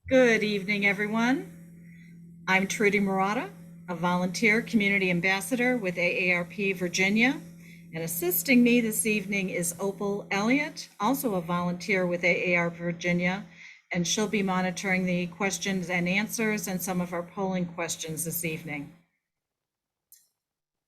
Good evening, everyone. I'm Trudy Murata, a volunteer community ambassador with AARP Virginia, and assisting me this evening is Opal Elliott, also a volunteer with AARP Virginia, and she'll be monitoring the questions and answers and some of our polling questions this evening.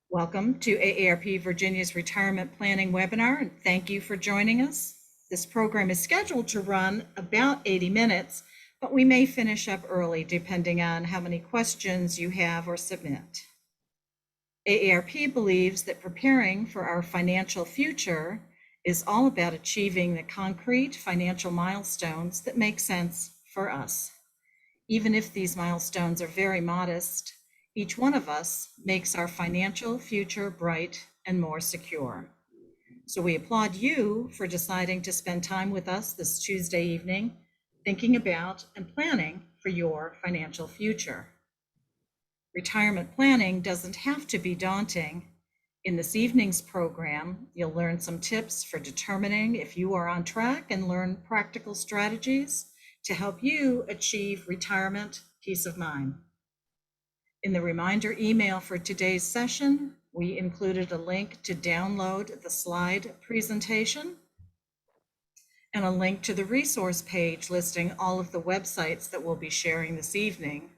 Welcome to AARP Virginia's Retirement Planning webinar, and thank you for joining us. This program is scheduled to run about 80 minutes, but we may finish up early depending on how many questions you have or submit. AARP believes that preparing for our financial future is all about achieving the concrete financial milestones that make sense for us. Even if these milestones are very modest, each one of us makes our financial future bright and more secure. So we applaud you for deciding to spend time with us this Tuesday evening, thinking about and planning for your financial future. Retirement planning doesn't have to be daunting. In this evening's program, you'll learn some tips for determining if you are on track and learn practical strategies to help you achieve retirement peace of mind. In the reminder email for today's session, we included a link to download the slide presentation and a link to the resource page listing all of the websites that we'll be sharing this evening,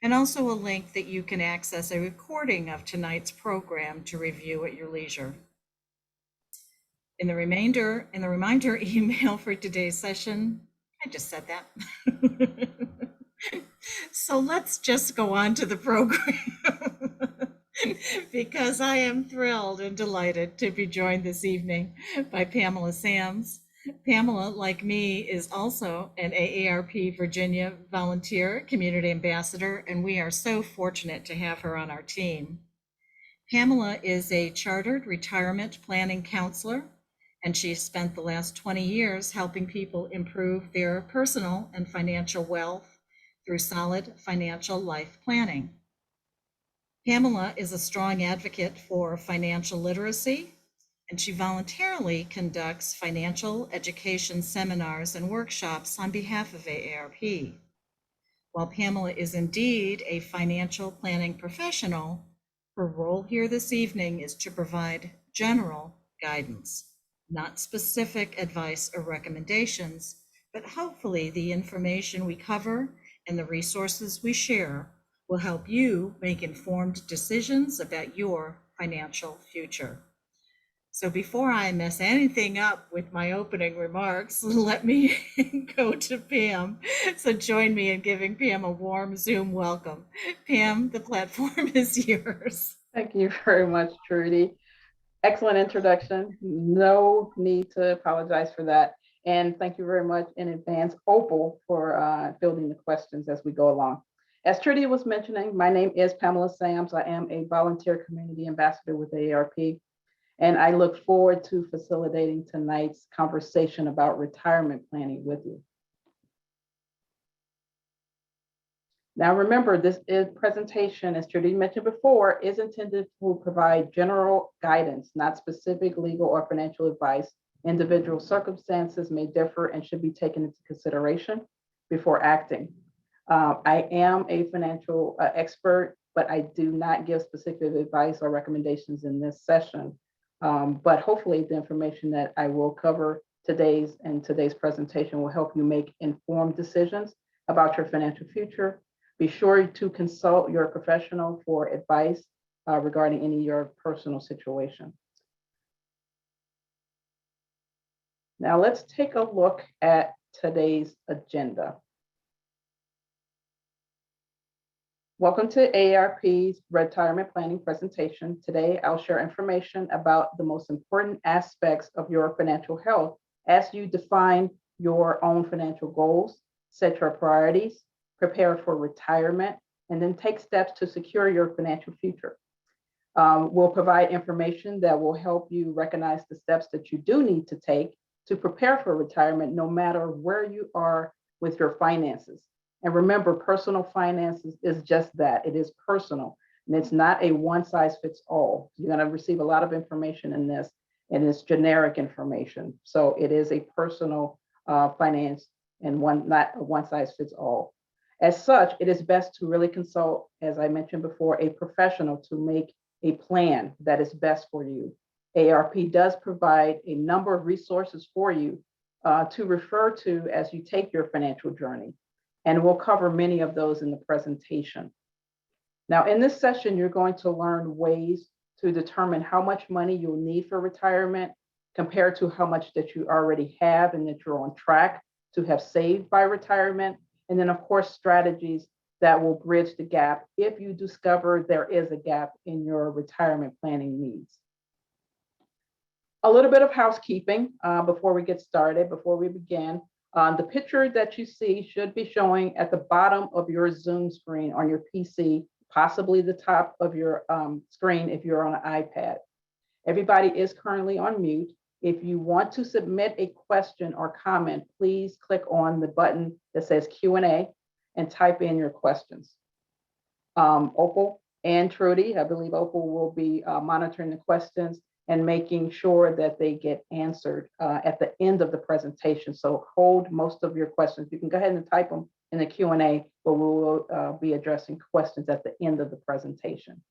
and also a link that you can access a recording of tonight's program to review at your leisure. In the reminder email for today's session, I just said that. So let's just go on to the program because I am thrilled and delighted to be joined this evening by Pamela Sams. Pamela, like me, is also an AARP Virginia volunteer community ambassador, and we are so fortunate to have her on our team. Pamela is a chartered retirement planning counselor, and she spent the last 20 years helping people improve their personal and financial wealth through solid financial life planning. Pamela is a strong advocate for financial literacy, and she voluntarily conducts financial education seminars and workshops on behalf of AARP. While Pamela is indeed a financial planning professional, her role here this evening is to provide general guidance, not specific advice or recommendations, but hopefully the information we cover and the resources we share will help you make informed decisions about your financial future. So before I mess anything up with my opening remarks, let me go to Pam. So join me in giving Pam a warm Zoom welcome. Pam, the platform is yours. Thank you very much, Trudy. Excellent introduction. No need to apologize for that. And thank you very much in advance, Opal, for fielding the questions as we go along. As Trudy was mentioning, my name is Pamela Sams. I am a volunteer community ambassador with AARP. And I look forward to facilitating tonight's conversation about retirement planning with you. Now, remember, this presentation, as Trudy mentioned before, is intended to provide general guidance, not specific legal or financial advice. Individual circumstances may differ and should be taken into consideration before acting. I am a financial expert, but I do not give specific advice or recommendations in this session. But hopefully the information that I will cover today's presentation will help you make informed decisions about your financial future. Be sure to consult your professional for advice regarding any of your personal situation. Now let's take a look at today's agenda. Welcome to AARP's retirement planning presentation. Today, I'll share information about the most important aspects of your financial health as you define your own financial goals, set your priorities, prepare for retirement, and then take steps to secure your financial future. We'll provide information that will help you recognize the steps that you do need to take to prepare for retirement, no matter where you are with your finances. And remember, personal finances is just that. It is personal, and it's not a one-size-fits-all. You're going to receive a lot of information in this, and it's generic information. So it is a personal finance and not a one-size-fits-all. As such, it is best to really consult, as I mentioned before, a professional to make a plan that is best for you. AARP does provide a number of resources for you to refer to as you take your financial journey, and we'll cover many of those in the presentation. Now, in this session, you're going to learn ways to determine how much money you'll need for retirement compared to how much that you already have and that you're on track to have saved by retirement. And then, of course, strategies that will bridge the gap if you discover there is a gap in your retirement planning needs. A little bit of housekeeping before we get started, before we begin. The picture that you see should be showing at the bottom of your Zoom screen on your PC, possibly the top of your screen if you're on an iPad. Everybody is currently on mute. If you want to submit a question or comment, please click on the button that says Q&A and type in your questions. Opal and Trudy, I believe Opal will be monitoring the questions and making sure that they get answered at the end of the presentation. So hold most of your questions. You can go ahead and type them in the Q&A, but we will be addressing questions at the end of the presentation.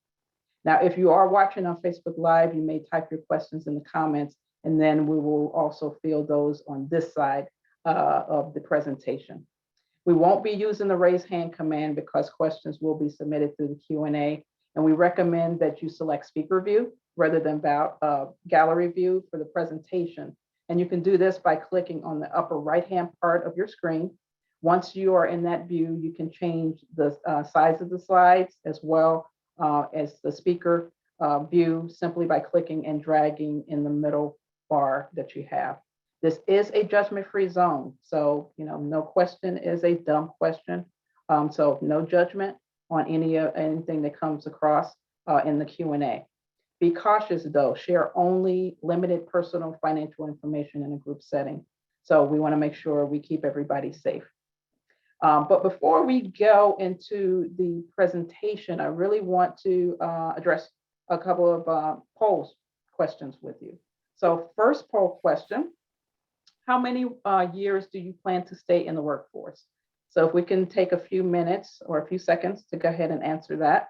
Now, if you are watching on Facebook Live, you may type your questions in the comments, and then we will also field those on this side of the presentation. We won't be using the raise hand command because questions will be submitted through the Q&A, and we recommend that you select speaker view rather than gallery view for the presentation. And you can do this by clicking on the upper right-hand part of your screen. Once you are in that view, you can change the size of the slides as well as the speaker view simply by clicking and dragging in the middle bar that you have. This is a judgment-free zone. So, no question is a dumb question. So no judgment on anything that comes across in the Q&A. Be cautious though, share only limited personal financial information in a group setting. So we want to make sure we keep everybody safe. But before we go into the presentation, I really want to address a couple of poll questions with you. So first poll question, how many years do you plan to stay in the workforce? So if we can take a few minutes or a few seconds to go ahead and answer that.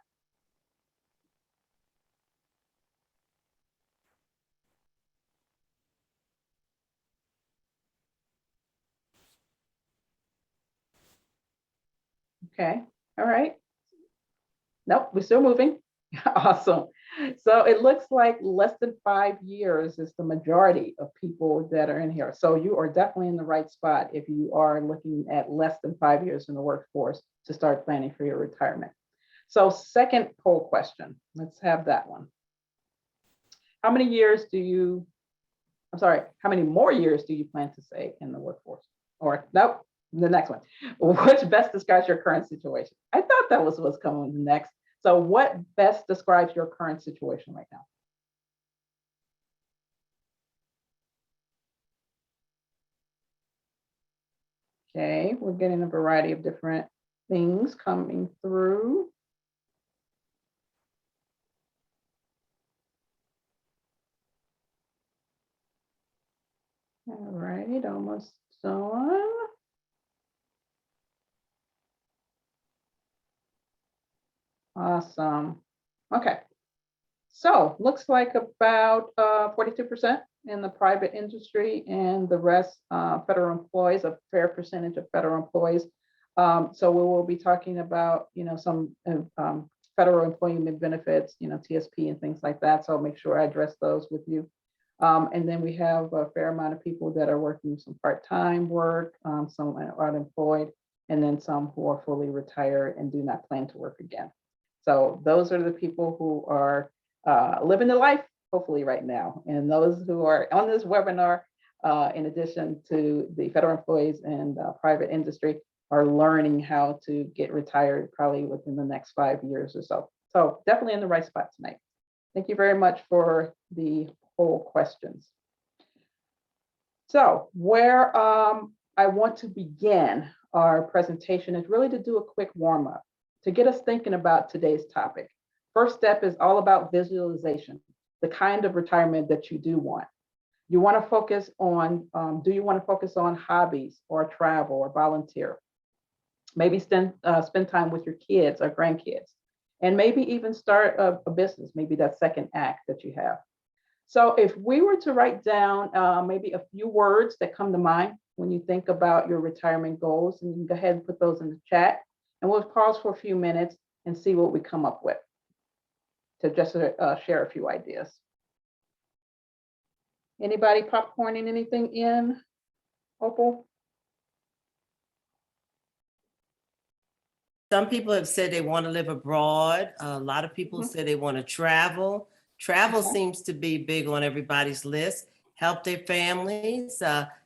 Okay, all right. Nope, we're still moving. Awesome. So it looks like less than 5 years is the majority of people that are in here. So you are definitely in the right spot if you are looking at less than 5 years in the workforce to start planning for your retirement. So second poll question, let's have that one. How many more years do you plan to stay in the workforce? Or nope, the next one. Which best describes your current situation? I thought that was what's coming next. So what best describes your current situation right now? Okay, we're getting a variety of different things coming through. All right, almost done. Awesome. Okay. So looks like about 42% in the private industry and the rest federal employees, a fair percentage of federal employees. So we will be talking about, some federal employment benefits, TSP and things like that. So I'll make sure I address those with you. And then we have a fair amount of people that are working some part-time work, some are unemployed, and then some who are fully retired and do not plan to work again. So those are the people who are living the life, hopefully right now. And those who are on this webinar, in addition to the federal employees and private industry, are learning how to get retired probably within the next 5 years or so. So definitely in the right spot tonight. Thank you very much for the poll questions. So where I want to begin our presentation is really to do a quick warm up to get us thinking about today's topic. First step is all about visualization, the kind of retirement that you do want. You want to focus on, do you want to focus on hobbies or travel or volunteer? Maybe spend time with your kids or grandkids, and maybe even start a business, maybe that second act that you have. So if we were to write down maybe a few words that come to mind when you think about your retirement goals, and you can go ahead and put those in the chat, and we'll pause for a few minutes and see what we come up with to just share a few ideas. Anybody popcorning anything in, Opal? Some people have said they want to live abroad. A lot of people say they want to travel. Travel seems to be big on everybody's list. Help their families.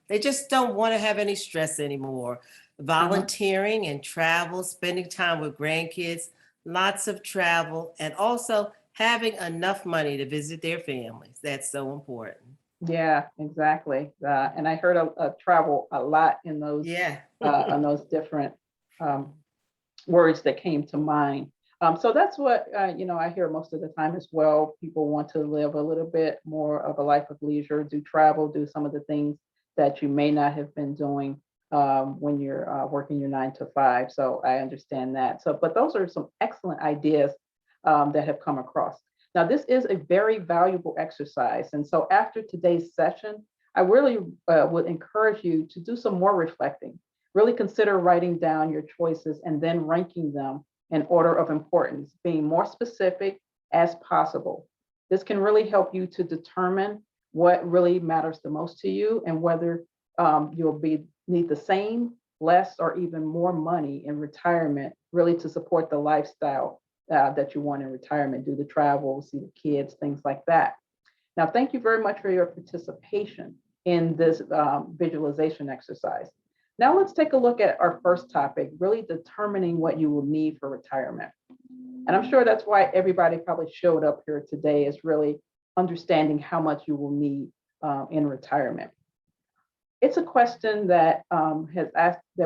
They just don't want to have any stress anymore. Volunteering and travel, spending time with grandkids, lots of travel, and also having enough money to visit their families. That's so important. Yeah, exactly. And I heard travel a lot in those on those different words that came to mind. So that's what I hear most of the time as well. People want to live a little bit more of a life of leisure, do travel, do some of the things that you may not have been doing when you're working your 9 to 5. So I understand that. But those are some excellent ideas that have come across. Now, this is a very valuable exercise. And so after today's session, I really would encourage you to do some more reflecting. Really consider writing down your choices and then ranking them in order of importance, being more specific as possible. This can really help you to determine what really matters the most to you and whether you'll need the same, less, or even more money in retirement, really to support the lifestyle that you want in retirement, do the travel, see the kids, things like that. Now, thank you very much for your participation in this visualization exercise. Now let's take a look at our first topic, really determining what you will need for retirement. And I'm sure that's why everybody probably showed up here today, is really understanding how much you will need in retirement. It's a question that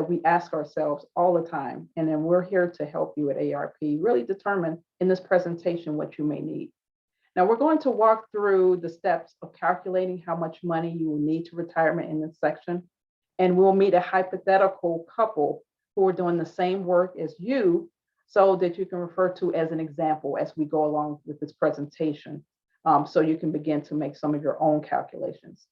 we ask ourselves all the time, and then we're here to help you at AARP really determine in this presentation what you may need. Now we're going to walk through the steps of calculating how much money you will need to retirement in this section, and we'll meet a hypothetical couple who are doing the same work as you, so that you can refer to as an example as we go along with this presentation, so you can begin to make some of your own calculations.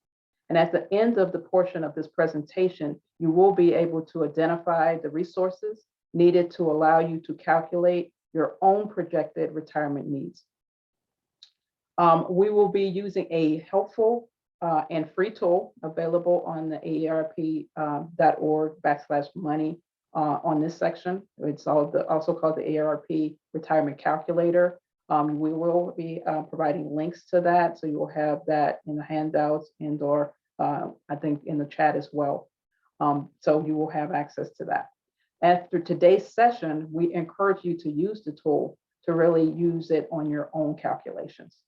And at the end of the portion of this presentation, you will be able to identify the resources needed to allow you to calculate your own projected retirement needs. We will be using a helpful and free tool available on the AARP.org/money on this section. It's also called the AARP Retirement Calculator. We will be providing links to that, so you will have that in the handouts and/or I think in the chat as well. So you will have access to that. After today's session, we encourage you to use the tool to really use it on your own calculations.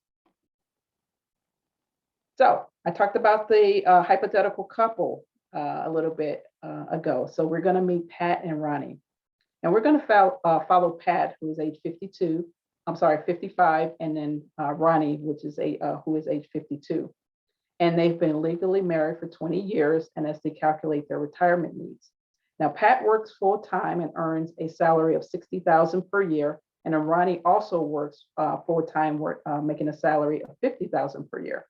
So I talked about the hypothetical couple a little bit ago. So we're going to meet Pat and Ronnie. And we're going to follow Pat, who is age 55, and then Ronnie, which is who is age 52. And they've been legally married for 20 years, and as they calculate their retirement needs. Now, Pat works full-time and earns a salary of $60,000 per year, and then Ronnie also works full-time, making a salary of $50,000 per year.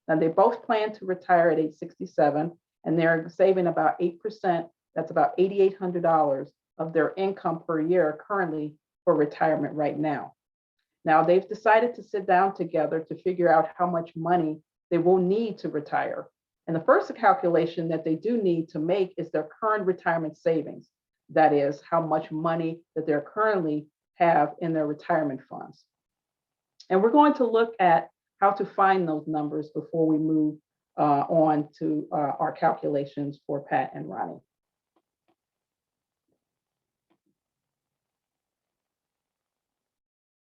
Now, they both plan to retire at age 67, and they're saving about 8%, that's about $8,800 of their income per year currently for retirement right now. Now, they've decided to sit down together to figure out how much money they will need to retire. And the first calculation that they do need to make is their current retirement savings. That is, how much money that they currently have in their retirement funds. And we're going to look at how to find those numbers before we move on to our calculations for Pat and Ronnie.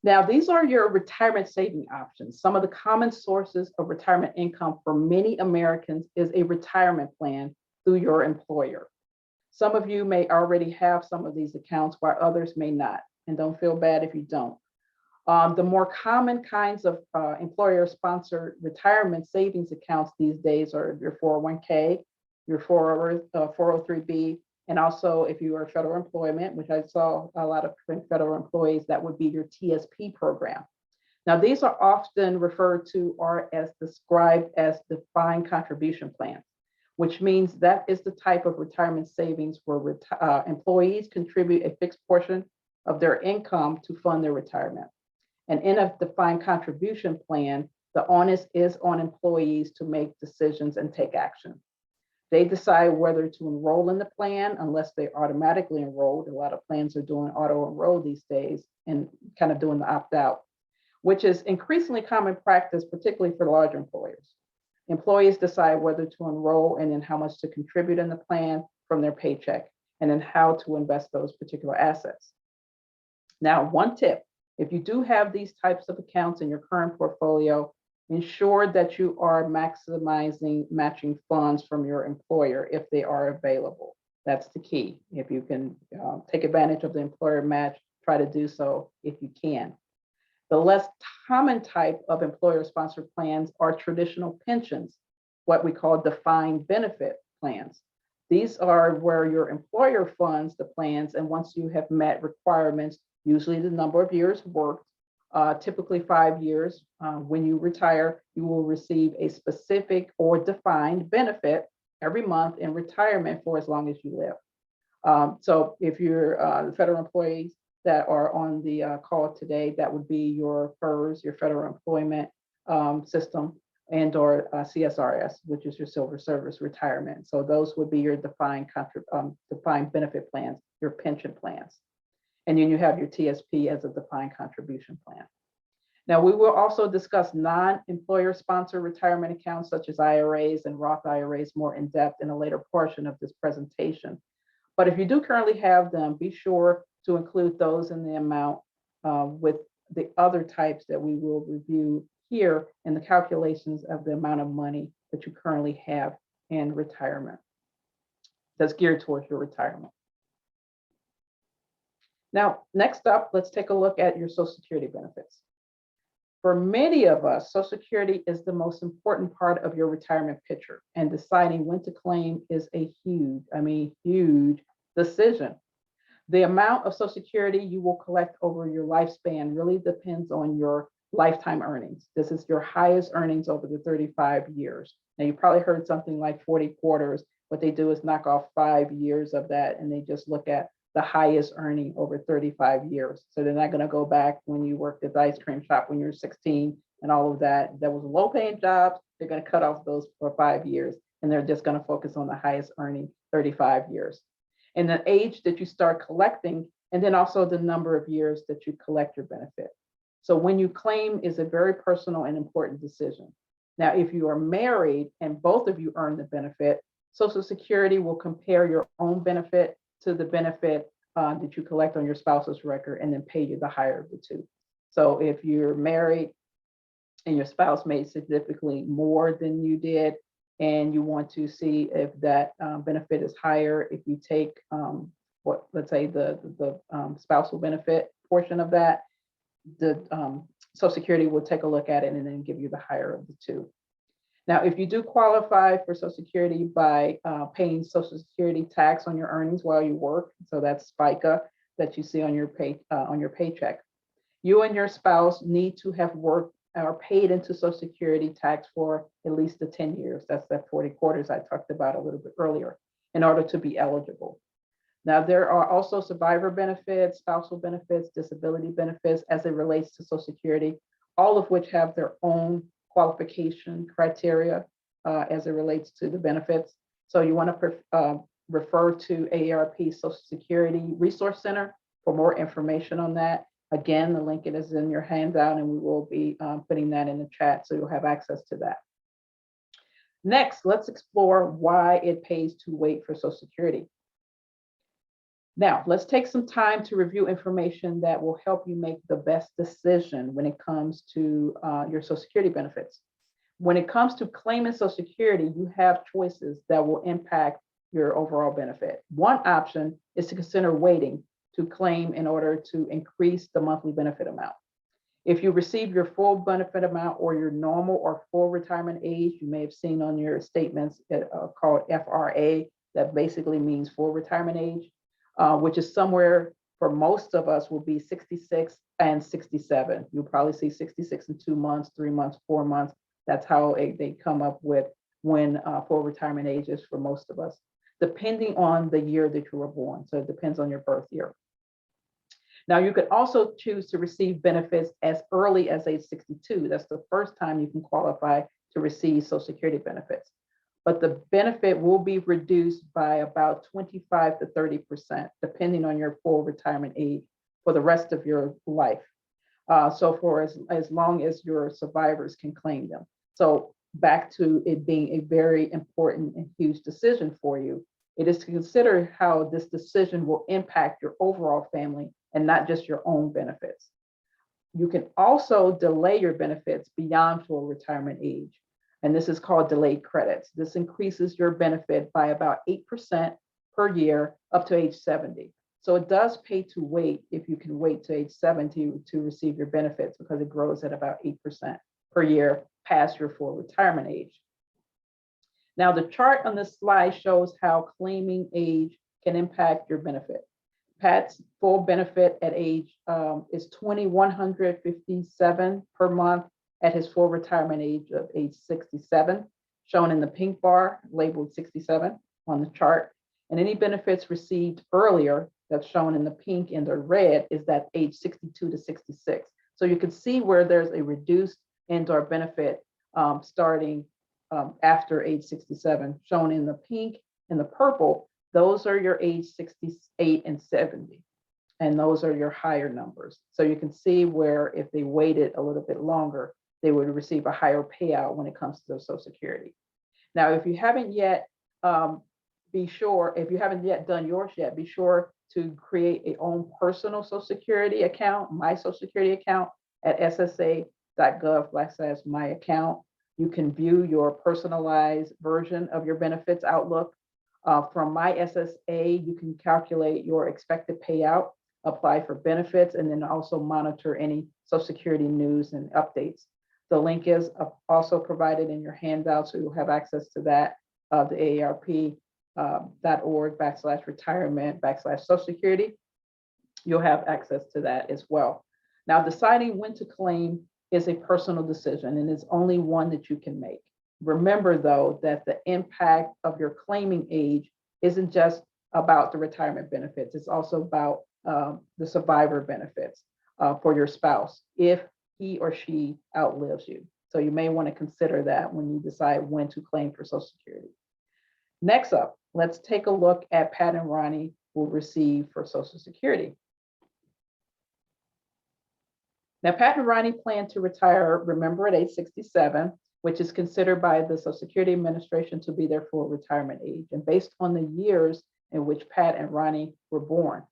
Now, these are your retirement saving options. Some of the common sources of retirement income for many Americans is a retirement plan through your employer. Some of you may already have some of these accounts, while others may not, and don't feel bad if you don't. The more common kinds of employer-sponsored retirement savings accounts these days are your 401k, your 403b, And also, if you are federal employment, which I saw a lot of federal employees, that would be your TSP program. Now, these are often referred to or as described as defined contribution plans, which means that is the type of retirement savings where employees contribute a fixed portion of their income to fund their retirement. And in a defined contribution plan, the onus is on employees to make decisions and take action. They decide whether to enroll in the plan unless they automatically enrolled. A lot of plans are doing auto enroll these days and kind of doing the opt out, which is increasingly common practice, particularly for large employers. Employees decide whether to enroll and then how much to contribute in the plan from their paycheck, and then how to invest those particular assets. Now, one tip, if you do have these types of accounts in your current portfolio, ensure that you are maximizing matching funds from your employer if they are available. That's the key. If you can take advantage of the employer match, try to do so if you can. The less common type of employer-sponsored plans are traditional pensions, what we call defined benefit plans. These are where your employer funds the plans, and once you have met requirements, usually the number of years worked, typically 5 years, when you retire, you will receive a specific or defined benefit every month in retirement for as long as you live. So if you're federal employees that are on the call today, that would be your FERS, your federal employment system, and or CSRS, which is your silver service retirement. So those would be your defined benefit plans, your pension plans. And then you have your TSP as a defined contribution plan. Now, we will also discuss non-employer sponsored retirement accounts such as IRAs and Roth IRAs more in depth in a later portion of this presentation. But if you do currently have them, be sure to include those in the amount with the other types that we will review here in the calculations of the amount of money that you currently have in retirement that's geared towards your retirement. Now, next up, let's take a look at your Social Security benefits. For many of us, Social Security is the most important part of your retirement picture, and deciding when to claim is a huge decision. The amount of Social Security you will collect over your lifespan really depends on your lifetime earnings. This is your highest earnings over the 35 years. Now, you probably heard something like 40 quarters. What they do is knock off 5 years of that, and they just look at the highest earning over 35 years. So they're not going to go back when you worked at the ice cream shop when you were 16 and all of that. That was low paying jobs. They're going to cut off those for 5 years, and they're just going to focus on the highest earning 35 years. And the age that you start collecting, and then also the number of years that you collect your benefit. So when you claim is a very personal and important decision. Now, if you are married and both of you earn the benefit, Social Security will compare your own benefit to the benefit that you collect on your spouse's record and then pay you the higher of the two. So if you're married and your spouse made significantly more than you did, and you want to see if that benefit is higher, if you take let's say the spousal benefit portion of that, the Social Security will take a look at it and then give you the higher of the two. Now, if you do qualify for Social Security by paying Social Security tax on your earnings while you work, so that's FICA that you see on your paycheck, you and your spouse need to have worked or paid into Social Security tax for at least the 10 years. That's that 40 quarters I talked about a little bit earlier in order to be eligible. Now, there are also survivor benefits, spousal benefits, disability benefits as it relates to Social Security, all of which have their own qualification criteria as it relates to the benefits. So you want to refer to AARP Social Security Resource Center for more information on that. Again, the link is in your handout, and we will be putting that in the chat so you'll have access to that. Next, let's explore why it pays to wait for Social Security. Now, let's take some time to review information that will help you make the best decision when it comes to your Social Security benefits. When it comes to claiming Social Security, you have choices that will impact your overall benefit. One option is to consider waiting to claim in order to increase the monthly benefit amount. If you receive your full benefit amount or your normal or full retirement age, you may have seen on your statements called FRA, That basically means full retirement age, which is somewhere for most of us will be 66 and 67. You'll probably see 66 in 2 months, 3 months, 4 months. That's how they come up with when full retirement age is for most of us, depending on the year that you were born. So it depends on your birth year. Now, you could also choose to receive benefits as early as age 62. That's the first time you can qualify to receive Social Security benefits. But the benefit will be reduced by about 25 to 30%, depending on your full retirement age for the rest of your life. So for as long as your survivors can claim them. So back to it being a very important and huge decision for you, it is to consider how this decision will impact your overall family and not just your own benefits. You can also delay your benefits beyond full retirement age. And this is called delayed credits. This increases your benefit by about 8% per year up to age 70. So it does pay to wait if you can wait to age 70 to receive your benefits, because it grows at about 8% per year past your full retirement age. Now, the chart on this slide shows how claiming age can impact your benefit. Pat's full benefit at age is $2,157 per month at his full retirement age of age 67, shown in the pink bar labeled 67 on the chart. And any benefits received earlier, that's shown in the pink and the red, is that age 62 to 66. So you can see where there's a reduced and/or benefit starting after age 67, shown in the pink and the purple. Those are your age 68 and 70, and those are your higher numbers. So you can see where if they waited a little bit longer, they would receive a higher payout when it comes to their Social Security. Now, if you haven't yet, if you haven't yet done yours yet, be sure to create a own personal Social Security account, my Social Security account at ssa.gov/my account. You can view your personalized version of your benefits outlook. From my SSA, you can calculate your expected payout, apply for benefits, and then also monitor any Social Security news and updates. The link is also provided in your handout, so you'll have access to that, the AARP.org/retirement/Social Security. You'll have access to that as well. Now, deciding when to claim is a personal decision, and it's only one that you can make. Remember, though, that the impact of your claiming age isn't just about the retirement benefits. It's also about the survivor benefits for your spouse if he or she outlives you. So you may want to consider that when you decide when to claim for Social Security. Next up, let's take a look at Pat and Ronnie will receive for Social Security. Now, Pat and Ronnie plan to retire, remember, at age 67, which is considered by the Social Security Administration to be their full retirement age, and based on the years in which Pat and Ronnie were born.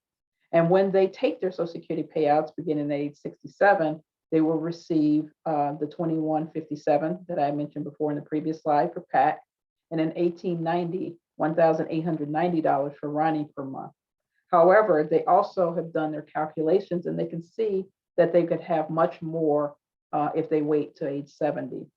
And when they take their Social Security payouts beginning at age 67, they will receive the $2,157 that I mentioned before in the previous slide for Pat, and in $1,890 for Ronnie per month. However, they also have done their calculations, and they can see that they could have much more if they wait to age 70.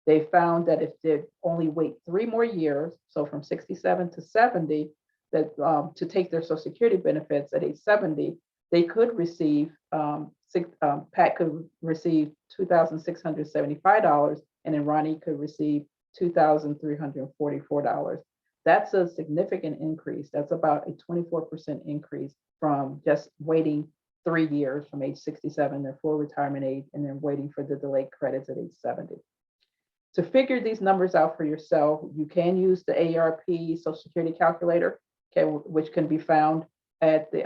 They found that if they only wait 3 more years, so from 67 to 70, that to take their Social Security benefits at age 70, they could receive, Pat could receive $2,675, and then Ronnie could receive $2,344. That's a significant increase. That's about a 24% increase from just waiting 3 years from age 67, their full retirement age, and then waiting for the delayed credits at age 70. To figure these numbers out for yourself, you can use the AARP Social Security calculator, okay, which can be found at the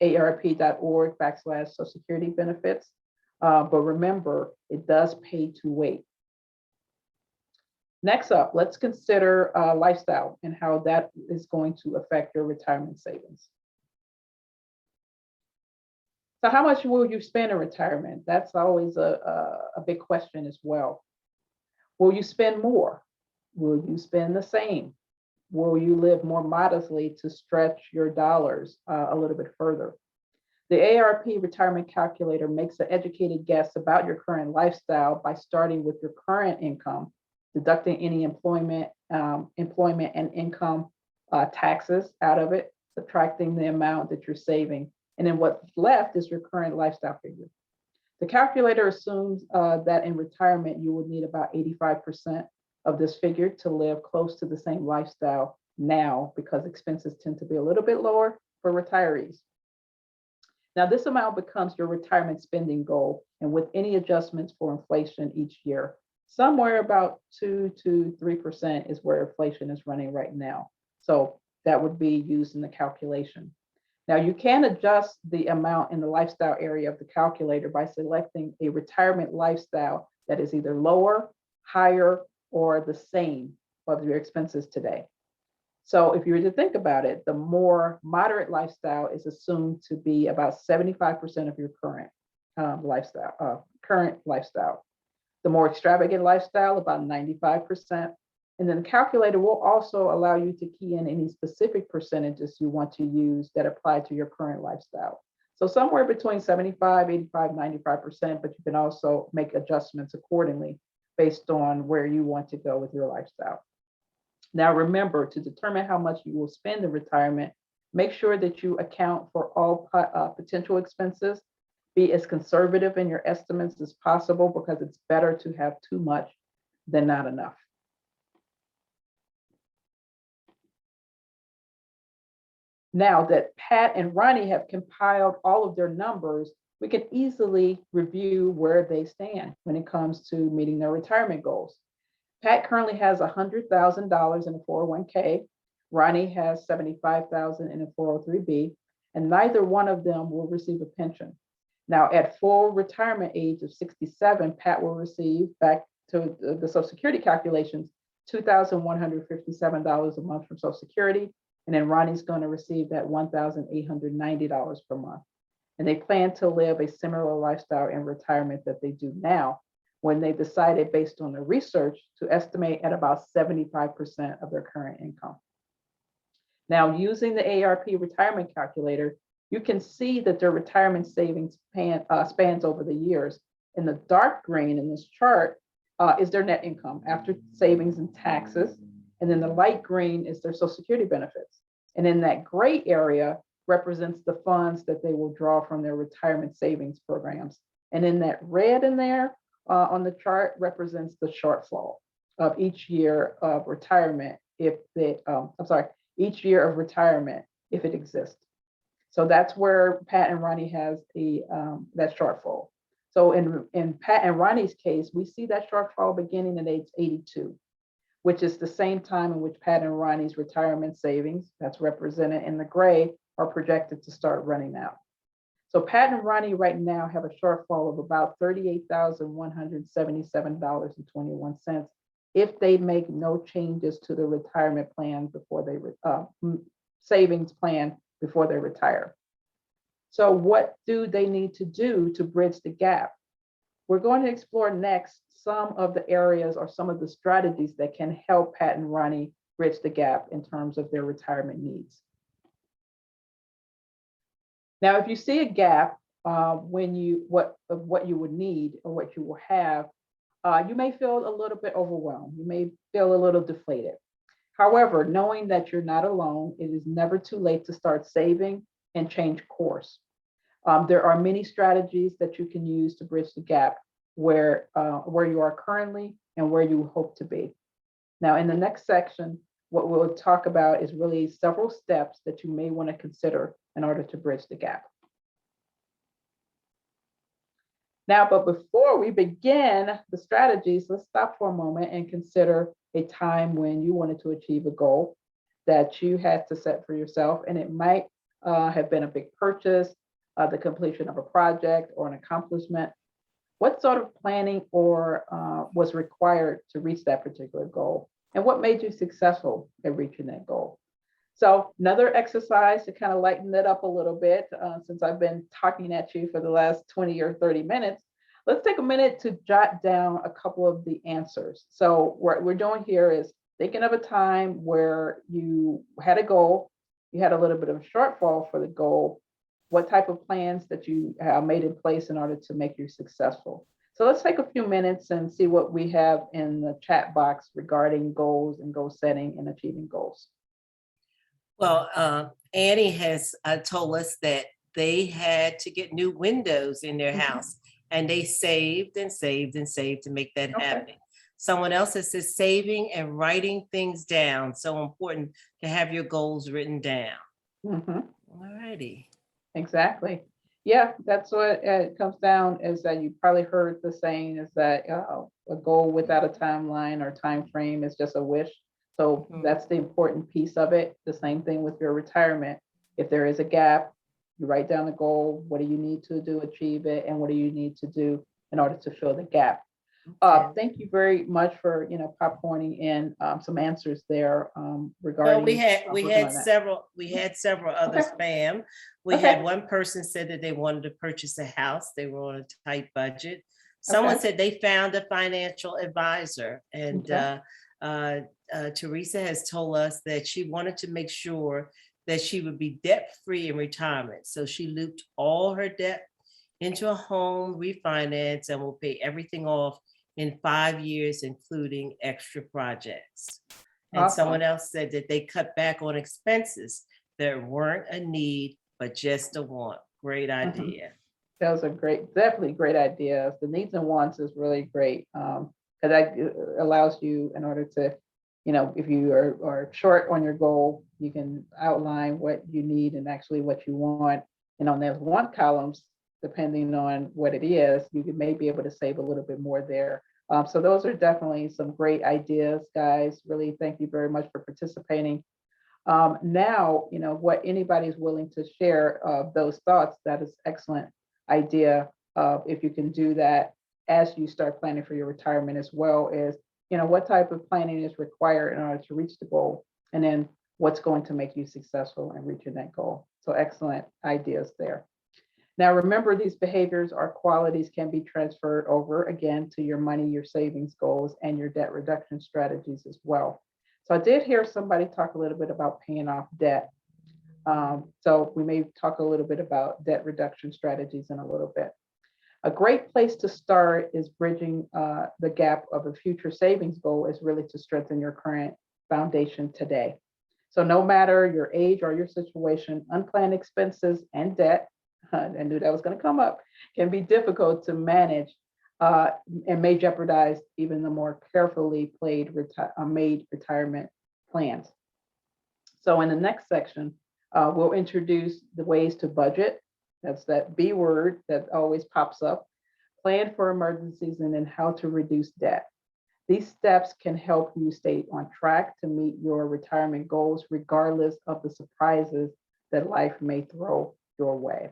AARP.org/Social Security benefits. But remember, it does pay to wait. Next up, let's consider lifestyle and how that is going to affect your retirement savings. So how much will you spend in retirement? That's always a big question as well. Will you spend more? Will you spend the same? Will you live more modestly to stretch your dollars a little bit further? The AARP retirement calculator makes an educated guess about your current lifestyle by starting with your current income, deducting any employment and income taxes out of it, subtracting the amount that you're saving. And then what's left is your current lifestyle figure. The calculator assumes that in retirement, you will need about 85% of this figure to live close to the same lifestyle now, because expenses tend to be a little bit lower for retirees. Now, this amount becomes your retirement spending goal, and with any adjustments for inflation each year, somewhere about 2 to 3% is where inflation is running right now. So that would be used in the calculation. Now, you can adjust the amount in the lifestyle area of the calculator by selecting a retirement lifestyle that is either lower, higher, or the same of your expenses today. So if you were to think about it, the more moderate lifestyle is assumed to be about 75% of your current lifestyle. The more extravagant lifestyle, about 95%. And then the calculator will also allow you to key in any specific percentages you want to use that apply to your current lifestyle. So somewhere between 75, 85, 95%, but you can also make adjustments accordingly based on where you want to go with your lifestyle. Now, remember, to determine how much you will spend in retirement, make sure that you account for all potential expenses. Be as conservative in your estimates as possible, because it's better to have too much than not enough. Now that Pat and Ronnie have compiled all of their numbers, we can easily review where they stand when it comes to meeting their retirement goals. Pat currently has $100,000 in a 401k. Ronnie has $75,000 in a 403b, and neither one of them will receive a pension. Now, at full retirement age of 67, Pat will receive, back to the Social Security calculations, $2,157 a month from Social Security, and then Ronnie's going to receive that $1,890 per month. And they plan to live a similar lifestyle in retirement that they do now, when they decided, based on the research, to estimate at about 75% of their current income. Now, using the AARP retirement calculator, you can see that their retirement savings spans over the years. In the dark green in this chart is their net income after savings and taxes. And then the light green is their Social Security benefits. And in that gray area represents the funds that they will draw from their retirement savings programs. And in that red in there on the chart represents the shortfall of each year of retirement each year of retirement if it exists. So that's where Pat and Ronnie has that shortfall. So in Pat and Ronnie's case, we see that shortfall beginning at age 82, which is the same time in which Pat and Ronnie's retirement savings, that's represented in the gray, are projected to start running out. So Pat and Ronnie right now have a shortfall of about $38,177.21 if they make no changes to the retirement plan before they savings plan before they retire. So what do they need to do to bridge the gap? We're going to explore next some of the areas or some of the strategies that can help Pat and Ronnie bridge the gap in terms of their retirement needs. Now, if you see a gap what you would need or what you will have, you may feel a little bit overwhelmed. You may feel a little deflated. However, knowing that you're not alone, it is never too late to start saving and change course. There are many strategies that you can use to bridge the gap where you are currently and where you hope to be. Now, in the next section, what we'll talk about is really several steps that you may want to consider in order to bridge the gap. Now, but before we begin the strategies, let's stop for a moment and consider a time when you wanted to achieve a goal that you had to set for yourself. And it might have been a big purchase, the completion of a project, or an accomplishment. What sort of planning was required to reach that particular goal? And what made you successful at reaching that goal? So another exercise to kind of lighten it up a little bit, since I've been talking at you for the last 20 or 30 minutes, let's take a minute to jot down a couple of the answers. So what we're doing here is thinking of a time where you had a goal, you had a little bit of a shortfall for the goal, what type of plans that you have made in place in order to make you successful. So let's take a few minutes and see what we have in the chat box regarding goals and goal setting and achieving goals. Well, Annie has told us that they had to get new windows in their Mhm. house, and they saved and saved and saved to make that Okay. happen. Someone else has said saving and writing things down. So important to have your goals written down. Mhm. All righty. Exactly. Yeah, that's what it comes down, is that you probably heard the saying is that a goal without a timeline or time frame is just a wish. So Mhm. that's the important piece of it. The same thing with your retirement. If there is a gap, you write down the goal. What do you need to do to achieve it, and what do you need to do in order to fill the gap? Okay. Thank you very much for popcorning in some answers there Well, regarding we working had on that. several Okay. others, Pam. We had Okay. one person said that they wanted to purchase a house. They were on a tight budget. Someone Okay. said they found a financial advisor, and Okay. uh, Teresa has told us that she wanted to make sure that she would be debt-free in retirement. So she looped all her debt into a home refinance and will pay everything off in 5 years, including extra projects. And someone Awesome. else said that they cut back on expenses that weren't a need, but just a want. Great Mhm. idea. Those are great, definitely great ideas. The needs and wants is really great because that allows you, in order to, if you are short on your goal, you can outline what you need and actually what you want. And on those want columns, depending on what it is, you may be able to save a little bit more there. So those are definitely some great ideas, guys. Really, thank you very much for participating. Now, what anybody's willing to share those thoughts, that is excellent idea. If you can do that as you start planning for your retirement as well, is, what type of planning is required in order to reach the goal, and then what's going to make you successful in reaching that goal. So excellent ideas there. Now, remember, these behaviors or qualities can be transferred over again to your money, your savings goals, and your debt reduction strategies as well. So I did hear somebody talk a little bit about paying off debt. So we may talk a little bit about debt reduction strategies in a little bit. A great place to start is bridging the gap of a future savings goal is really to strengthen your current foundation today. So no matter your age or your situation, unplanned expenses and debt, I knew that was going to come up, can be difficult to manage uh, and may jeopardize even the more carefully made retirement plans. So in the next section, we'll introduce the ways to budget. That's that B word that always pops up. Plan for emergencies, and then how to reduce debt. These steps can help you stay on track to meet your retirement goals, regardless of the surprises that life may throw your way.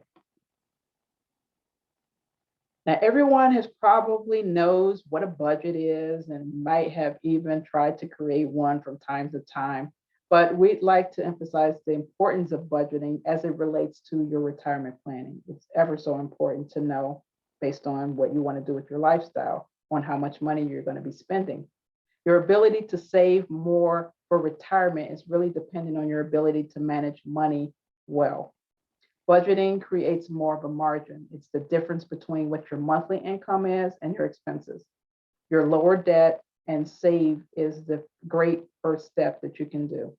Now, everyone has probably knows what a budget is and might have even tried to create one from time to time, but we'd like to emphasize the importance of budgeting as it relates to your retirement planning. It's ever so important to know, based on what you want to do with your lifestyle, on how much money you're going to be spending. Your ability to save more for retirement is really dependent on your ability to manage money well. Budgeting creates more of a margin. It's the difference between what your monthly income is and your expenses. Your lower debt and save is the great first step that you can do.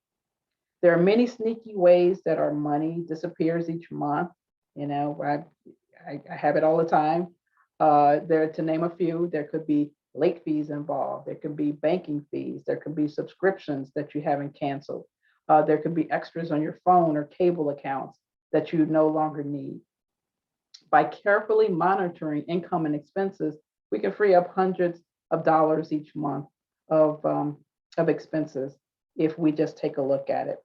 There are many sneaky ways that our money disappears each month. I have it all the time. There, to name a few, there could be late fees involved. There could be banking fees. There could be subscriptions that you haven't canceled. There could be extras on your phone or cable accounts that you no longer need. By carefully monitoring income and expenses, we can free up hundreds of dollars each month of expenses if we just take a look at it.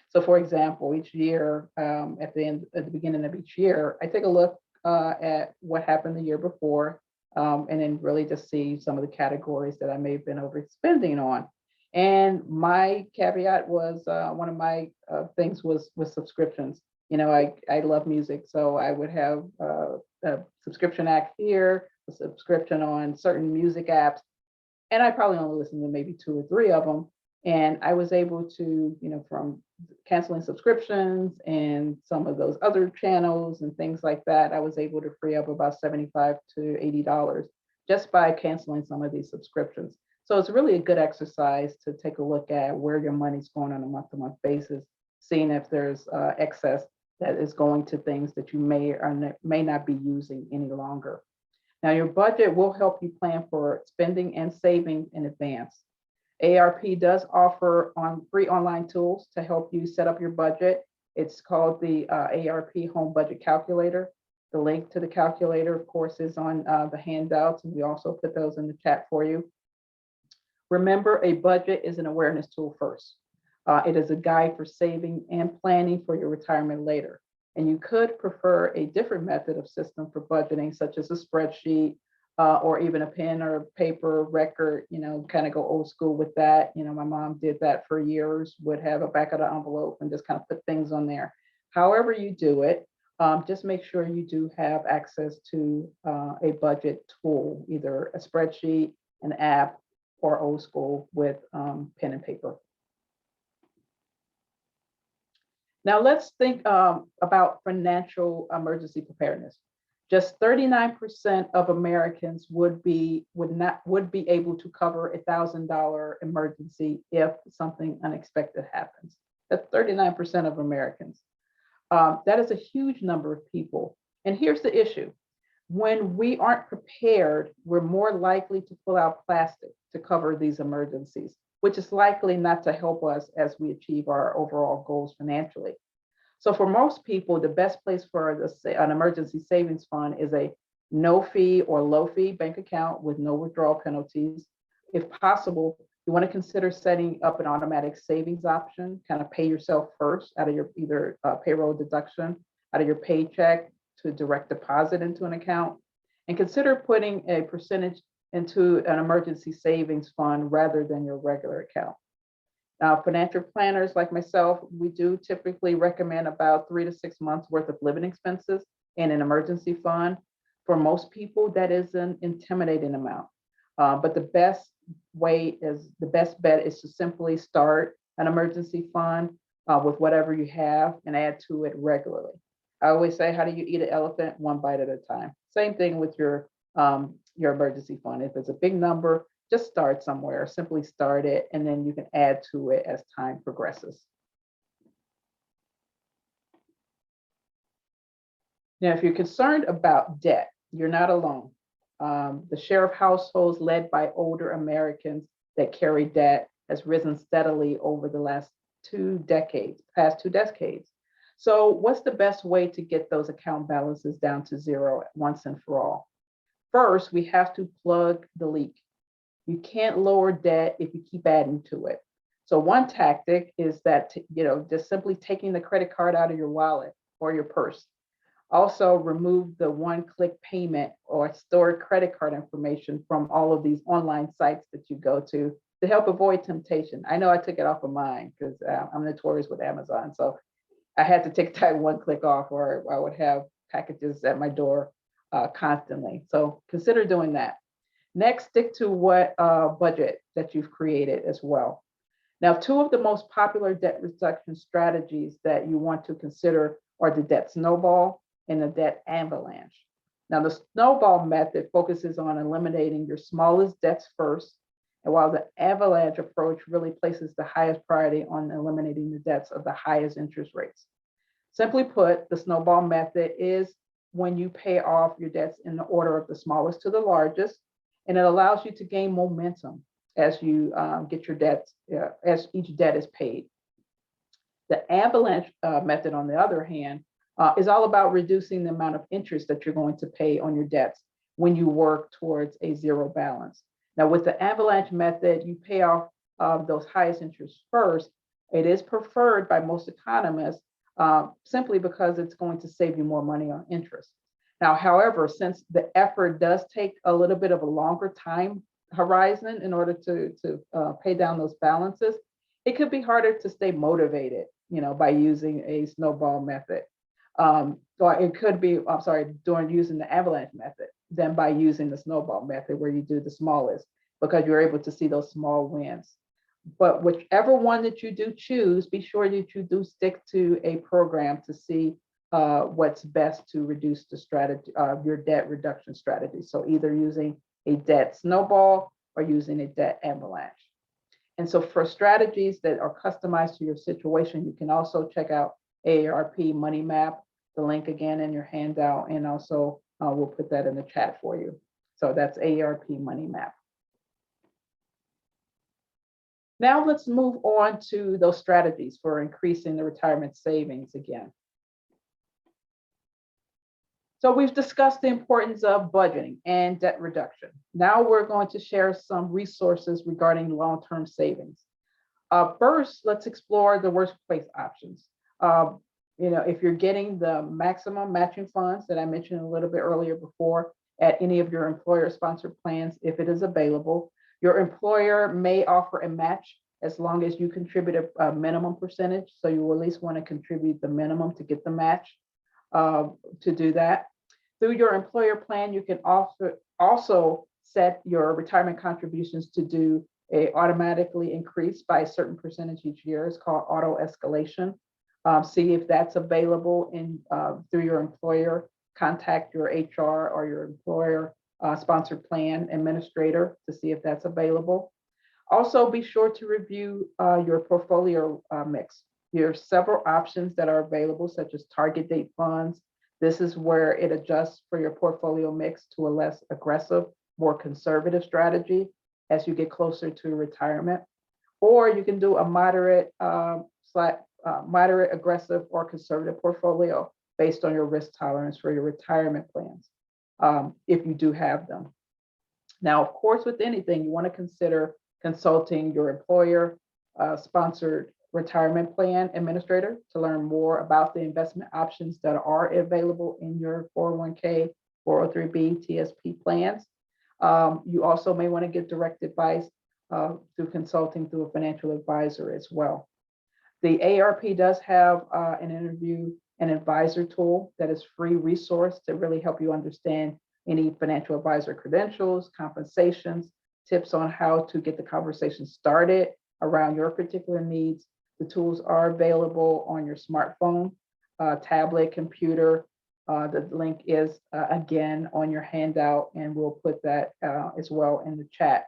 So, for example, each year, at the beginning of each year, I take a look at what happened the year before, and then really just see some of the categories that I may have been overspending on. And my caveat was one of my things was subscriptions. I love music, so I would have a subscription act here, a subscription on certain music apps, and I probably only listened to maybe two or three of them. And I was able to, from canceling subscriptions and some of those other channels and things like that, I was able to free up about $75 to $80 just by canceling some of these subscriptions. So it's really a good exercise to take a look at where your money's going on a month-to-month basis seeing if there's excess that is going to things that you may or may not be using any longer. Now, your budget will help you plan for spending and saving in advance. AARP does offer free online tools to help you set up your budget. It's called the AARP Home Budget Calculator. The link to the calculator, of course, is on the handouts, and we also put those in the chat for you. Remember, a budget is an awareness tool first. It is a guide for saving and planning for your retirement later. And you could prefer a different method of system for budgeting, such as a spreadsheet or even a pen or paper record, kind of go old school with that. My mom did that for years, would have a back of the envelope and just kind of put things on there. However you do it, just make sure you do have access to a budget tool, either a spreadsheet, an app, or old school with pen and paper. Now let's think about financial emergency preparedness. Just 39% of Americans would be able to cover $1,000 emergency if something unexpected happens. That's 39% of Americans. That is a huge number of people. And here's the issue. When we aren't prepared, we're more likely to pull out plastic to cover these emergencies, which is likely not to help us as we achieve our overall goals financially. So for most people, the best place for an emergency savings fund is a no fee or low fee bank account with no withdrawal penalties. If possible, you want to consider setting up an automatic savings option, kind of pay yourself first out of your either payroll deduction, out of your paycheck to direct deposit into an account, and consider putting a percentage into an emergency savings fund rather than your regular account. Now, financial planners like myself, we do typically recommend about 3 to 6 months worth of living expenses in an emergency fund. For most people, that is an intimidating amount. But the best bet is to simply start an emergency fund with whatever you have and add to it regularly. I always say, how do you eat an elephant? One bite at a time. Same thing with your emergency fund. If it's a big number, just start somewhere, simply start it, and then you can add to it as time progresses. Now, if you're concerned about debt, you're not alone. The share of households led by older Americans that carry debt has risen steadily over the past 2 decades. So what's the best way to get those account balances down to zero once and for all? First, we have to plug the leak. You can't lower debt if you keep adding to it. So one tactic is that, just simply taking the credit card out of your wallet or your purse. Also, remove the one-click payment or stored credit card information from all of these online sites that you go to help avoid temptation. I know I took it off of mine because I'm notorious with Amazon. So I had to take that one click off, or I would have packages at my door constantly. So consider doing that. Next, stick to what budget that you've created as well. Now, 2 of the most popular debt reduction strategies that you want to consider are the debt snowball and the debt avalanche. Now, the snowball method focuses on eliminating your smallest debts first, and while the avalanche approach really places the highest priority on eliminating the debts of the highest interest rates. Simply put, the snowball method is when you pay off your debts in the order of the smallest to the largest, and it allows you to gain momentum as you get your debts, as each debt is paid. The avalanche method, on the other hand, is all about reducing the amount of interest that you're going to pay on your debts when you work towards a zero balance. Now, with the avalanche method, you pay off those highest interests first. It is preferred by most economists simply because it's going to save you more money on interest. Now, however, since the effort does take a little bit of a longer time horizon in order to pay down those balances, it could be harder to stay motivated, by using a snowball method. Or it could be, during using the avalanche method than by using the snowball method where you do the smallest, because you're able to see those small wins. But whichever one that you do choose, be sure that you do stick to a program to see what's best to reduce the strategy of your debt reduction strategy. So either using a debt snowball or using a debt avalanche. And so for strategies that are customized to your situation, you can also check out AARP Money Map, the link again in your handout, and also we'll put that in the chat for you. So that's AARP Money Map. Now let's move on to those strategies for increasing the retirement savings again. So we've discussed the importance of budgeting and debt reduction. Now we're going to share some resources regarding long-term savings. First, let's explore the workplace options. If you're getting the maximum matching funds that I mentioned a little bit earlier before at any of your employer-sponsored plans, if it is available, your employer may offer a match as long as you contribute a minimum percentage. So you will at least want to contribute the minimum to get the match. To do that. Through your employer plan, you can also set your retirement contributions to do a automatically increase by a certain percentage each year. It's called auto escalation. See if that's available through your employer. Contact your HR or your employer sponsored plan administrator to see if that's available. Also, be sure to review your portfolio mix. There are several options that are available, such as target date funds. This is where it adjusts for your portfolio mix to a less aggressive, more conservative strategy as you get closer to retirement. Or you can do a moderate, aggressive, or conservative portfolio based on your risk tolerance for your retirement plans, if you do have them. Now, of course, with anything, you want to consider consulting your employer sponsored retirement plan administrator to learn more about the investment options that are available in your 401k, 403b, TSP plans. You also may want to get direct advice through consulting through a financial advisor as well. The AARP does have an advisor tool that is free resource to really help you understand any financial advisor credentials, compensations, tips on how to get the conversation started around your particular needs. The tools are available on your smartphone, tablet, computer. The link is again on your handout, and we'll put that as well in the chat.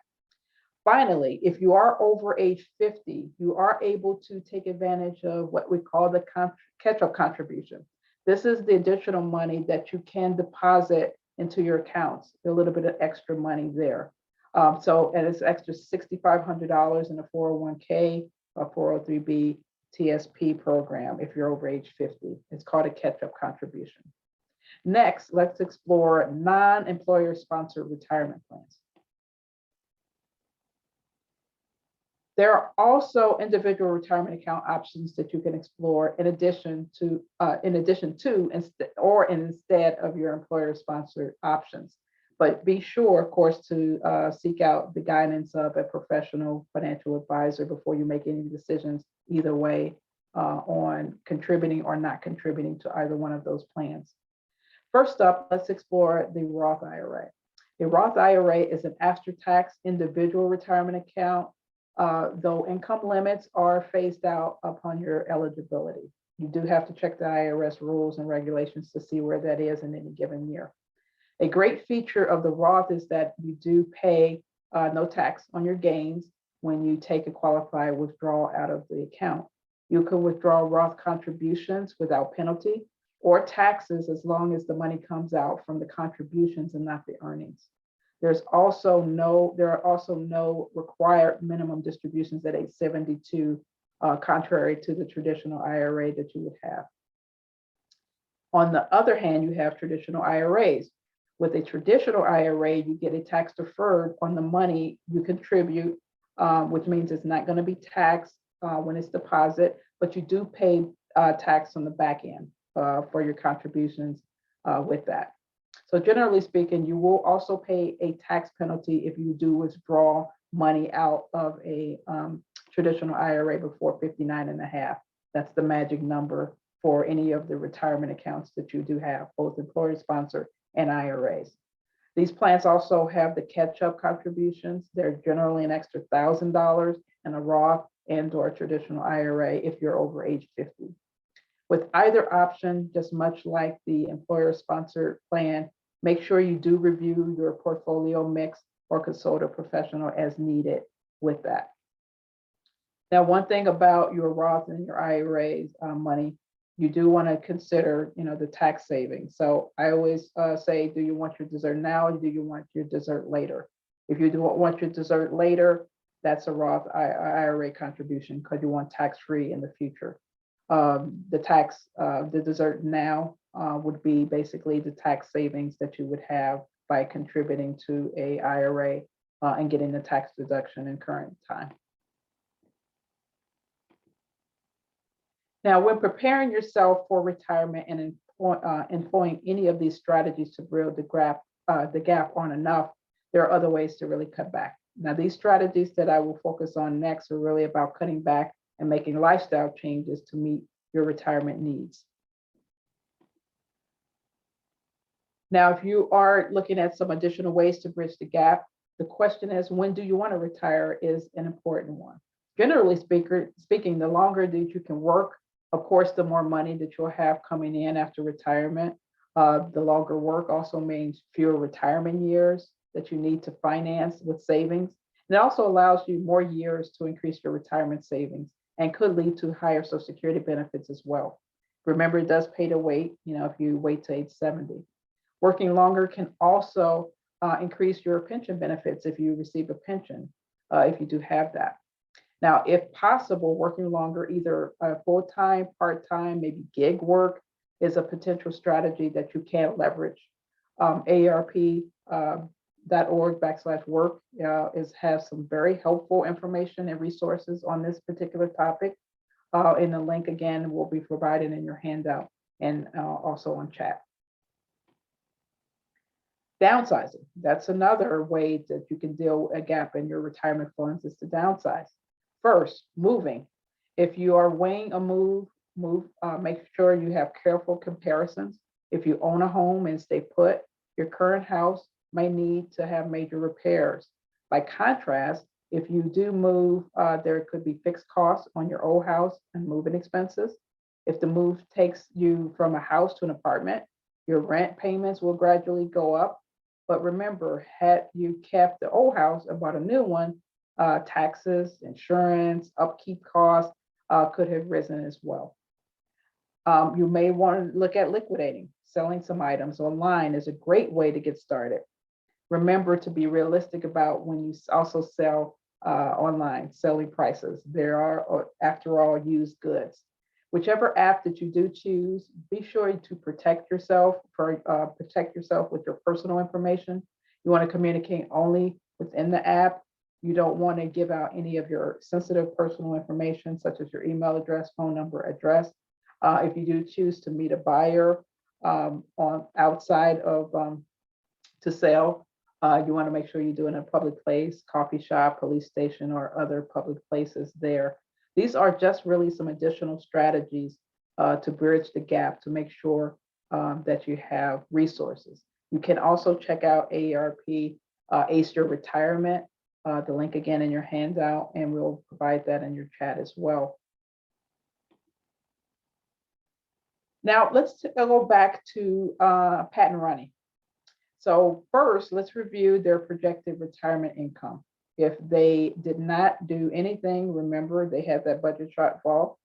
Finally, if you are over age 50, you are able to take advantage of what we call the catch-up contribution. This is the additional money that you can deposit into your accounts, a little bit of extra money there. And it's extra $6,500 in a 401k, a 403b TSP program if you're over age 50. It's called a catch-up contribution. Next, let's explore non-employer sponsored retirement plans. There are also individual retirement account options that you can explore instead of your employer sponsored options. But be sure, of course, to seek out the guidance of a professional financial advisor before you make any decisions either way on contributing or not contributing to either one of those plans. First up, let's explore the Roth IRA. A Roth IRA is an after-tax individual retirement account, though income limits are phased out upon your eligibility. You do have to check the IRS rules and regulations to see where that is in any given year. A great feature of the Roth is that you do pay no tax on your gains when you take a qualified withdrawal out of the account. You can withdraw Roth contributions without penalty or taxes as long as the money comes out from the contributions and not the earnings. There are also no required minimum distributions at age 72, contrary to the traditional IRA that you would have. On the other hand, you have traditional IRAs. With a traditional IRA, you get a tax deferred on the money you contribute, which means it's not going to be taxed when it's deposited, but you do pay tax on the back end for your contributions with that. So generally speaking, you will also pay a tax penalty if you do withdraw money out of a traditional IRA before 59 and a half. That's the magic number for any of the retirement accounts that you do have, both employer sponsored and IRAs. These plans also have the catch-up contributions. They're generally an extra $1,000 in a Roth and or traditional IRA if you're over age 50. With either option, just much like the employer-sponsored plan, make sure you do review your portfolio mix or consult a professional as needed with that. Now, one thing about your Roth and your IRAs money, you do want to consider, the tax savings. So I always say, do you want your dessert now or do you want your dessert later? If you do want your dessert later, that's a Roth IRA contribution because you want tax-free in the future. The dessert now would be basically the tax savings that you would have by contributing to a IRA and getting the tax deduction in current time. Now, when preparing yourself for retirement and employing any of these strategies to build the gap on enough, there are other ways to really cut back. Now, these strategies that I will focus on next are really about cutting back and making lifestyle changes to meet your retirement needs. Now, if you are looking at some additional ways to bridge the gap, the question is, when do you want to retire is an important one. Generally speaking, the longer that you can work, of course, the more money that you'll have coming in after retirement. The longer work also means fewer retirement years that you need to finance with savings. And it also allows you more years to increase your retirement savings and could lead to higher Social Security benefits as well. Remember, it does pay to wait, if you wait to age 70. Working longer can also increase your pension benefits if you receive a pension, if you do have that. Now, if possible, working longer, either full-time, part-time, maybe gig work is a potential strategy that you can leverage. AARP.org/work has some very helpful information and resources on this particular topic. And the link again will be provided in your handout and also on chat. Downsizing, that's another way that you can deal with a gap in your retirement funds, is to downsize. First, moving. If you are weighing a move, make sure you have careful comparisons. If you own a home and stay put, your current house may need to have major repairs. By contrast, if you do move, there could be fixed costs on your old house and moving expenses. If the move takes you from a house to an apartment, your rent payments will gradually go up. But remember, had you kept the old house and bought a new one, taxes, insurance, upkeep costs could have risen as well. You may want to look at liquidating. Selling some items online is a great way to get started. Remember to be realistic about when you also sell online, selling prices. There are, after all, used goods. Whichever app that you do choose, be sure to protect yourself with your personal information. You want to communicate only within the app. You don't want to give out any of your sensitive personal information, such as your email address, phone number, address. If you do choose to meet a buyer outside of to sell, you want to make sure you do it in a public place, coffee shop, police station, or other public places there. These are just really some additional strategies to bridge the gap to make sure that you have resources. You can also check out AARP Ace Your Retirement, the link again in your handout, and we'll provide that in your chat as well. Now let's go back to Pat and Ronnie. So first, let's review their projected retirement income. If they did not do anything, remember they had that budget shortfall.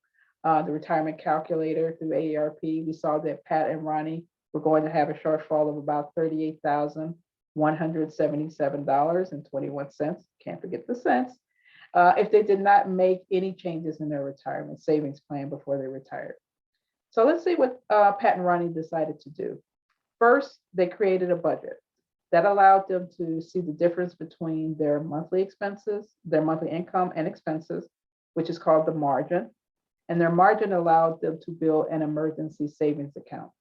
The retirement calculator through AARP, we saw that Pat and Ronnie were going to have a shortfall of about $38,177.21. Can't forget the cents. If they did not make any changes in their retirement savings plan before they retired. So let's see what Pat and Ronnie decided to do. First, they created a budget that allowed them to see the difference between their monthly expenses, their monthly income and expenses, which is called the margin. And their margin allowed them to build an emergency savings account,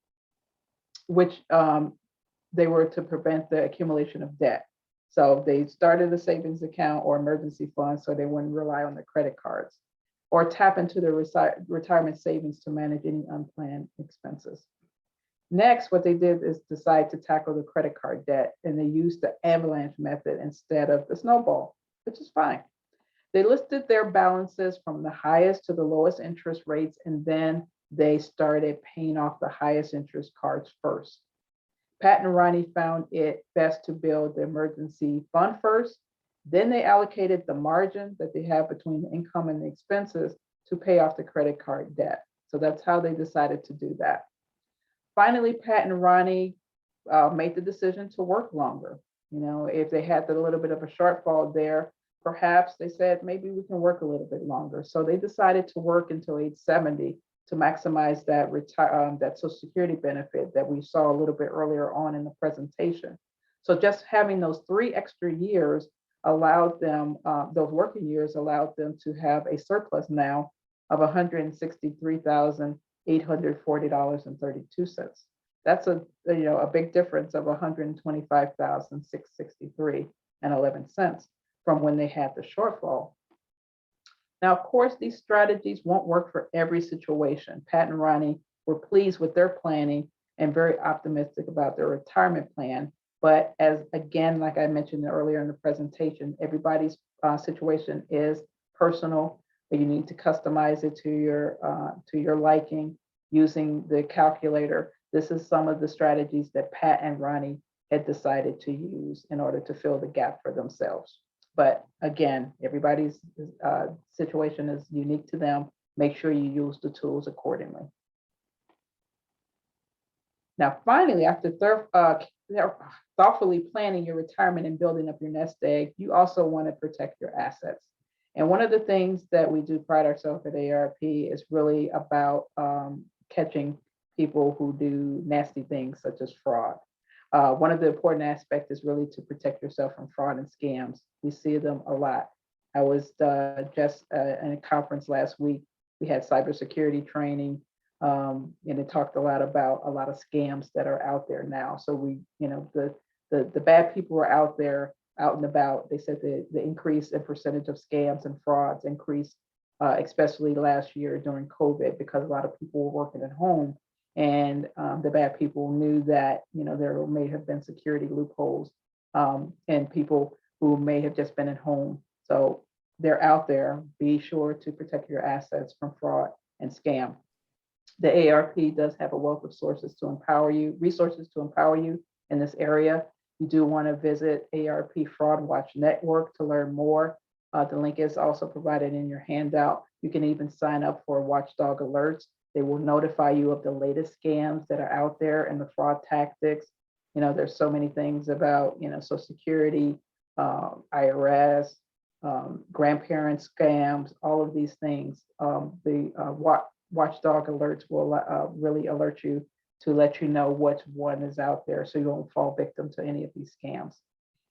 which they were to prevent the accumulation of debt. So they started a savings account or emergency fund so they wouldn't rely on the credit cards or tap into their retirement savings to manage any unplanned expenses. Next, what they did is decide to tackle the credit card debt, and they used the avalanche method instead of the snowball, which is fine. They listed their balances from the highest to the lowest interest rates, and then they started paying off the highest interest cards first. Pat and Ronnie found it best to build the emergency fund first Then they allocated the margin that they have between the income and the expenses to pay off the credit card debt. So that's how they decided to do that. Finally, Pat and Ronnie made the decision to work longer. You know, if they had a little bit of a shortfall there, perhaps they said maybe we can work a little bit longer. So they decided to work until age 70 to maximize that that Social Security benefit that we saw a little bit earlier on in the presentation. So just having those 3 extra years allowed them, those working years allowed them to have a surplus now of $163,840.32. That's a big difference of $125,663.11 from when they had the shortfall. Now, of course, these strategies won't work for every situation. Pat and Ronnie were pleased with their planning and very optimistic about their retirement plan. But as again, like I mentioned earlier in the presentation, everybody's situation is personal. But you need to customize it to your liking using the calculator. This is some of the strategies that Pat and Ronnie had decided to use in order to fill the gap for themselves. But again, everybody's situation is unique to them. Make sure you use the tools accordingly. Now, finally, after thoughtfully planning your retirement and building up your nest egg, you also want to protect your assets. And one of the things that we do pride ourselves at AARP is really about catching people who do nasty things such as fraud. One of the important aspects is really to protect yourself from fraud and scams. We see them a lot. I was just in a conference last week. We had cybersecurity training, and it talked a lot about a lot of scams that are out there now. So we, the bad people are out there, out and about. They said the increase in percentage of scams and frauds increased, especially last year during COVID, because a lot of people were working at home. And the bad people knew that, there may have been security loopholes and people who may have just been at home. So they're out there. Be sure to protect your assets from fraud and scam. The AARP does have a wealth of resources to empower you in this area. You do want to visit AARP Fraud Watch Network to learn more. The link is also provided in your handout. You can even sign up for watchdog alerts. They will notify you of the latest scams that are out there and the fraud tactics. There's so many things about, Social Security, IRS, grandparent scams, all of these things. The watchdog alerts will really alert you to let you know which one is out there so you won't fall victim to any of these scams.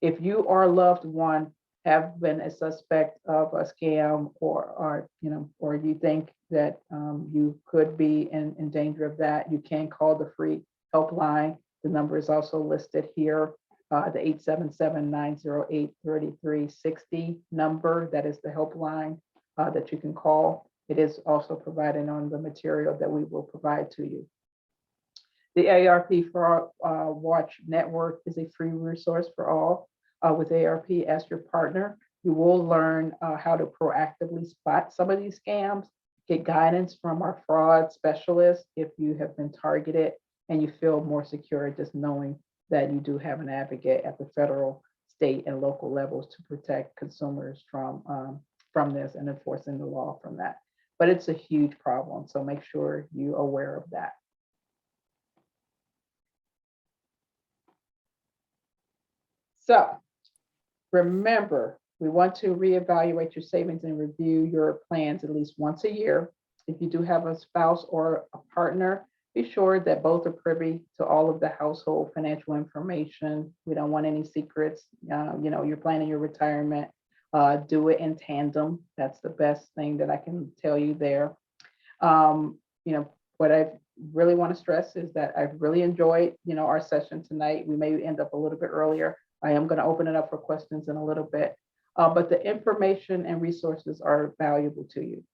If you or a loved one have been a suspect of a scam or you think that you could be in danger of that, you can call the free helpline. The number is also listed here, the 877-908-3360 number. That is the helpline that you can call. It is also provided on the material that we will provide to you. The AARP Fraud Watch Network is a free resource for all. With AARP as your partner, you will learn how to proactively spot some of these scams, get guidance from our fraud specialists if you have been targeted, and you feel more secure just knowing that you do have an advocate at the federal, state, and local levels to protect consumers from this and enforcing the law from that. But it's a huge problem, so make sure you're aware of that. So remember, we want to reevaluate your savings and review your plans at least once a year. If you do have a spouse or a partner, be sure that both are privy to all of the household financial information. We don't want any secrets. You're planning your retirement. Do it in tandem. That's the best thing that I can tell you there. What I really want to stress is that I've really enjoyed, our session tonight. We may end up a little bit earlier. I am going to open it up for questions in a little bit, but the information and resources are valuable to you.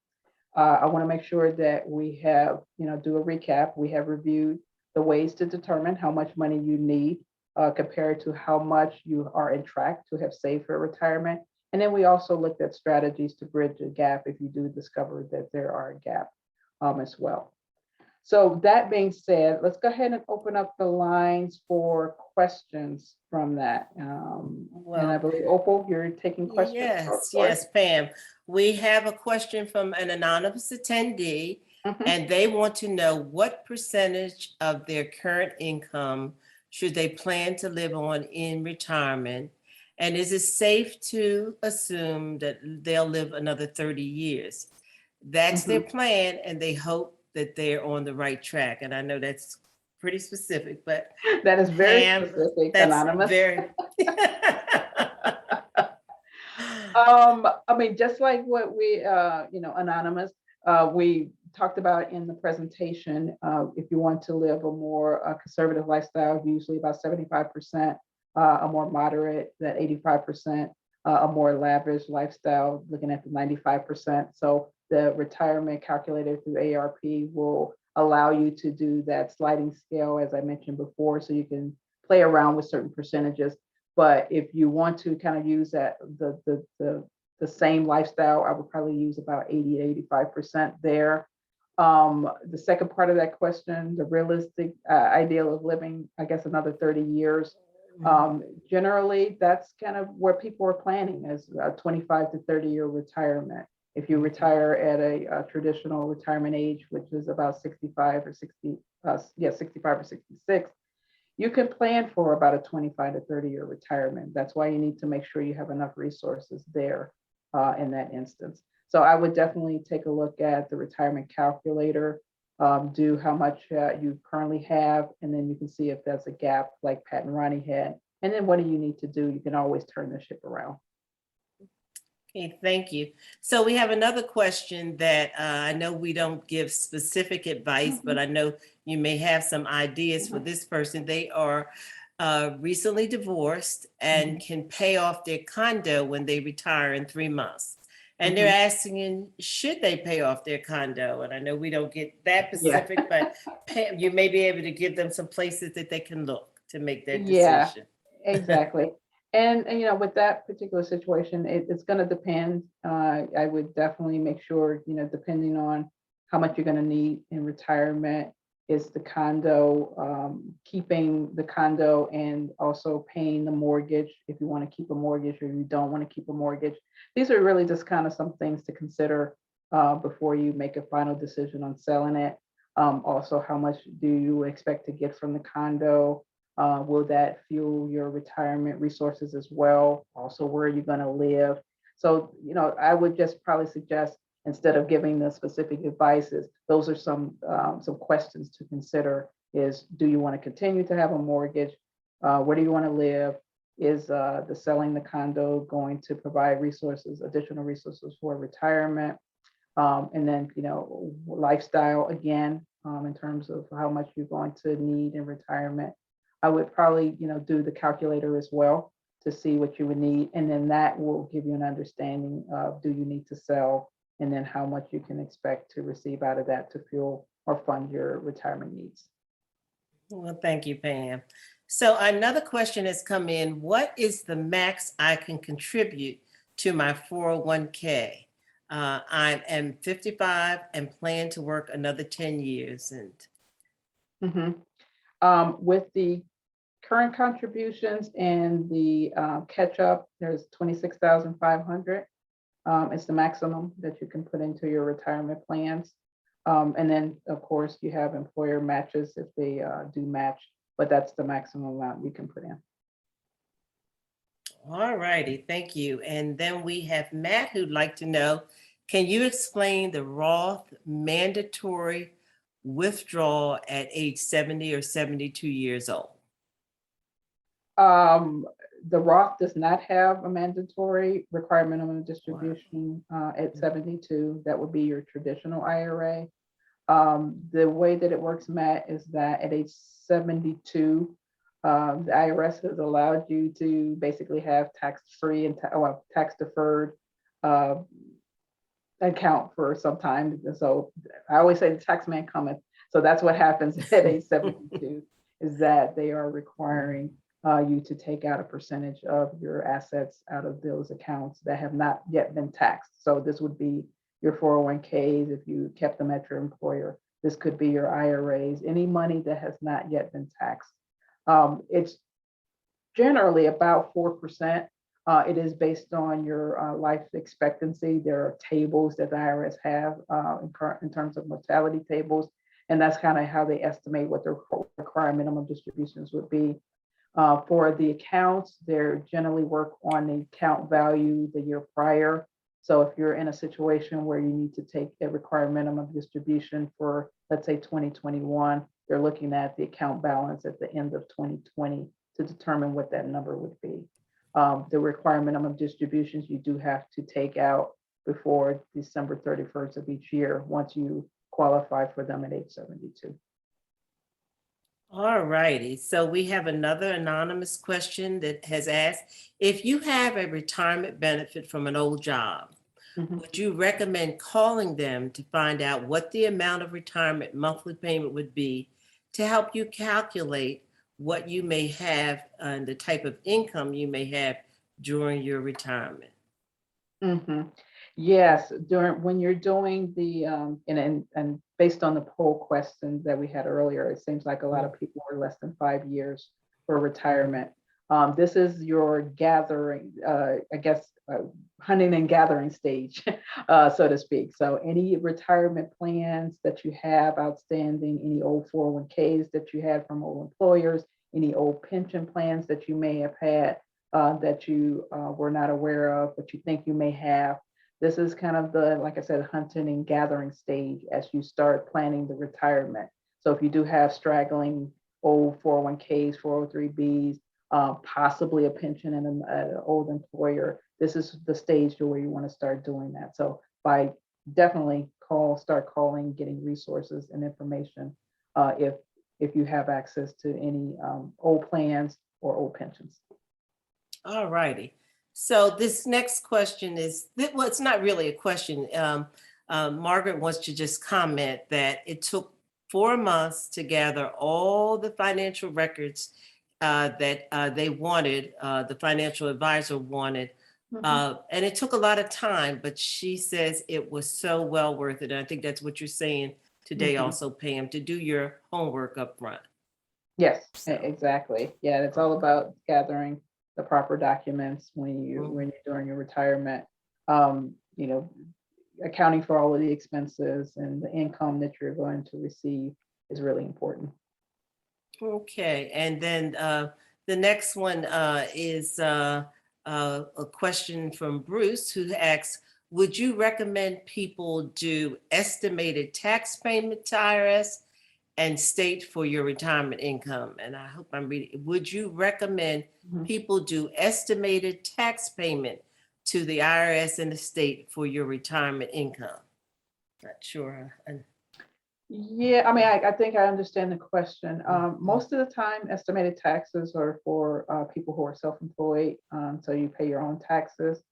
I want to make sure that we have, do a recap. We have reviewed the ways to determine how much money you need compared to how much you are in track to have saved for retirement. And then we also looked at strategies to bridge a gap if you do discover that there are a gap as well. So that being said, let's go ahead and open up the lines for questions from that. And I believe, Opal, you're taking questions. Yes, Pam. We have a question from an anonymous attendee, and they want to know what percentage of their current income should they plan to live on in retirement? And is it safe to assume that they'll live another 30 years? That's their plan, and they hope that they're on the right track. And I know that's pretty specific, but That is very Pam, specific, that's anonymous. very. I mean, just like what we, anonymous, we talked about in the presentation, if you want to live a more conservative lifestyle, usually about 75%, a more moderate, that 85%, a more lavish lifestyle, looking at the 95%. So the retirement calculator through AARP will allow you to do that sliding scale, as I mentioned before, so you can play around with certain percentages. But if you want to kind of use that the same lifestyle, I would probably use about 80 to 85% there. The second part of that question, the realistic ideal of living, I guess, another 30 years. Generally, that's kind of where people are planning, as a 25 to 30-year retirement. If you retire at a traditional retirement age, which is about 65 or 65 or 66, you can plan for about a 25 to 30-year retirement. That's why you need to make sure you have enough resources there in that instance. So I would definitely take a look at the retirement calculator, do how much you currently have, and then you can see if there's a gap like Pat and Ronnie had. And then what do you need to do? You can always turn the ship around. Okay, thank you. So we have another question that I know we don't give specific advice, but I know you may have some ideas for this person. They are recently divorced and can pay off their condo when they retire in 3 months. And they're asking, should they pay off their condo? And I know we don't get that specific, but you may be able to give them some places that they can look to make their decision. Exactly. And with that particular situation, it's going to depend. I would definitely make sure, depending on how much you're going to need in retirement, is the condo, keeping the condo and also paying the mortgage if you want to keep a mortgage or you don't want to keep a mortgage. These are really just kind of some things to consider before you make a final decision on selling it. Also, how much do you expect to get from the condo? Will that fuel your retirement resources as well? Also, where are you going to live? So, I would just probably suggest, instead of giving the specific advices, those are some questions to consider. Is, do you want to continue to have a mortgage? Where do you want to live? Is the selling the condo going to provide resources, additional resources for retirement? And then, lifestyle again, in terms of how much you're going to need in retirement. I would probably, do the calculator as well to see what you would need. And then that will give you an understanding of, do you need to sell? And then how much you can expect to receive out of that to fuel or fund your retirement needs. Well, thank you, Pam. So another question has come in. What is the max I can contribute to my 401k? I am 55 and plan to work another 10 years. And with the current contributions and the catch up, there's 26,500. It's the maximum that you can put into your retirement plans. And then, of course, you have employer matches if they do match, but that's the maximum amount you can put in. All righty, thank you. And then we have Matt who'd like to know, can you explain the Roth mandatory withdrawal at age 70 or 72 years old? The Roth does not have a mandatory requirement minimum distribution at 72. That would be your traditional IRA. The way that it works, Matt, is that at age 72, the IRS has allowed you to basically have tax-free and tax-deferred account for some time. So I always say the tax man cometh. So that's what happens at age 72, is that they are requiring you to take out a percentage of your assets out of those accounts that have not yet been taxed. So this would be your 401ks if you kept them at your employer. This could be your IRAs, any money that has not yet been taxed. It's generally about 4%. It is based on your life expectancy. There are tables that the IRS have in terms of mortality tables, and that's kind of how they estimate what the required minimum distributions would be. For the accounts, they generally work on the account value the year prior. So if you're in a situation where you need to take a required minimum distribution for, let's say, 2021, they're looking at the account balance at the end of 2020 to determine what that number would be. The required minimum distributions you do have to take out before December 31st of each year once you qualify for them at age 72. All righty. So we have another anonymous question that has asked, if you have a retirement benefit from an old job, would you recommend calling them to find out what the amount of retirement monthly payment would be to help you calculate what you may have and the type of income you may have during your retirement? Yes, when you're doing the and based on the poll questions that we had earlier, it seems like a lot of people are less than 5 years for retirement. This is your gathering, hunting and gathering stage, so to speak. So any retirement plans that you have outstanding, any old 401ks that you had from old employers, any old pension plans that you may have had that you were not aware of, but you think you may have. This is kind of the, like I said, hunting and gathering stage as you start planning the retirement. So if you do have straggling old 401ks, 403bs, possibly a pension and an old employer, this is the stage to where you want to start doing that. So by definitely start calling, getting resources and information if you have access to any old plans or old pensions. All righty. So this next question is, well, it's not really a question. Margaret wants to just comment that it took 4 months to gather all the financial records that they wanted, the financial advisor wanted. And it took a lot of time, but she says it was so well worth it. And I think that's what you're saying today also, Pam, to do your homework up front. Yes, exactly. Yeah, it's all about gathering the proper documents when you're doing your retirement. Accounting for all of the expenses and the income that you're going to receive is really important. Okay, and then the next one is a question from Bruce, who asks, would you recommend people do estimated tax payment to IRS and state for your retirement income? And I hope I'm reading. Would you recommend people do estimated tax payment to the IRS and the state for your retirement income? Not sure. Yeah, I mean, I think I understand the question. Most of the time, estimated taxes are for people who are self-employed. So you pay your own taxes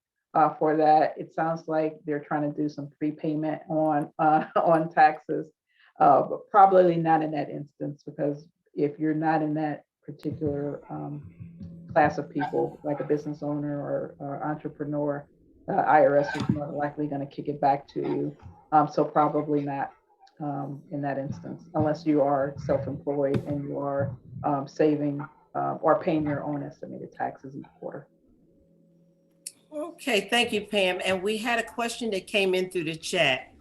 for that. It sounds like they're trying to do some prepayment on taxes, but probably not in that instance, because if you're not in that particular class of people, like a business owner or entrepreneur, IRS is more likely going to kick it back to you. So probably not in that instance, unless you are self-employed and you are saving or paying your own estimated taxes each quarter. Okay, thank you, Pam. And we had a question that came in through the chat.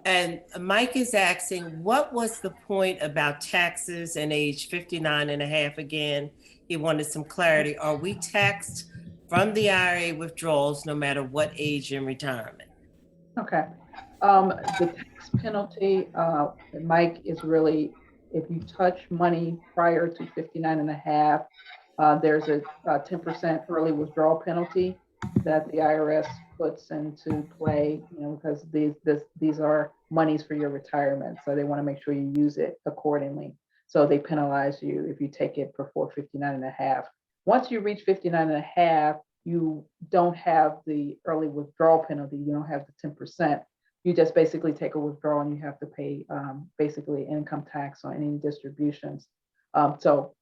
And Mike is asking, what was the point about taxes and age 59 and a half again? He wanted some clarity. Are we taxed from the IRA withdrawals no matter what age in retirement? Okay. The tax penalty, Mike, is really, if you touch money prior to 59 and a half, there's a 10% early withdrawal penalty that the IRS puts into play, because these are monies for your retirement. So they want to make sure you use it accordingly. So they penalize you if you take it before 59 and a half. Once you reach 59 and a half, you don't have the early withdrawal penalty. You don't have the 10%. You just basically take a withdrawal and you have to pay basically income tax on any distributions. So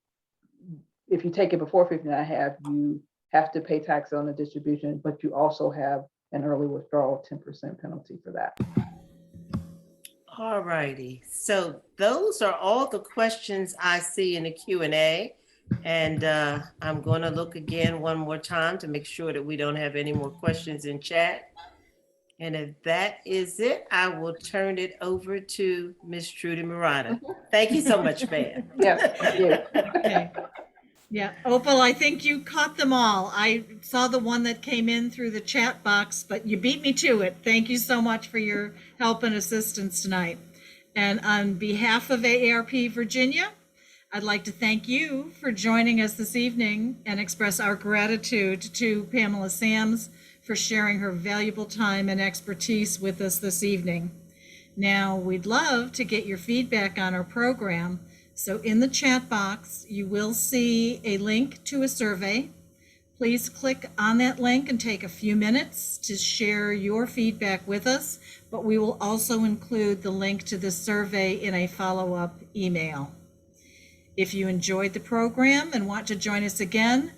if you take it before 59 and a half, you have to pay tax on the distribution, but you also have an early withdrawal 10% penalty for that. All righty. So those are all the questions I see in the Q&A. And I'm going to look again one more time to make sure that we don't have any more questions in chat. And if that is it, I will turn it over to Ms. Trudy Murata. Thank you so much, ma'am. Yes, thank you. Okay. Yeah, Opal, I think you caught them all. I saw the one that came in through the chat box, but you beat me to it. Thank you so much for your help and assistance tonight. And on behalf of AARP Virginia, I'd like to thank you for joining us this evening and express our gratitude to Pamela Sams for sharing her valuable time and expertise with us this evening. Now, we'd love to get your feedback on our program. So in the chat box, you will see a link to a survey. Please click on that link and take a few minutes to share your feedback with us, but we will also include the link to the survey in a follow-up email. If you enjoyed the program and want to join us again,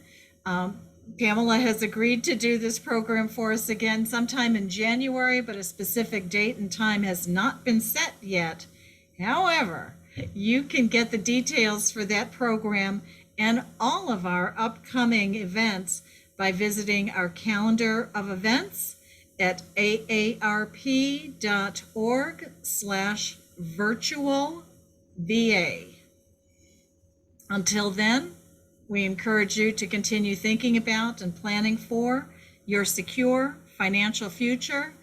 Pamela has agreed to do this program for us again sometime in January, but a specific date and time has not been set yet. However, you can get the details for that program and all of our upcoming events by visiting our calendar of events at aarp.org/virtual-VA. Until then, we encourage you to continue thinking about and planning for your secure financial future.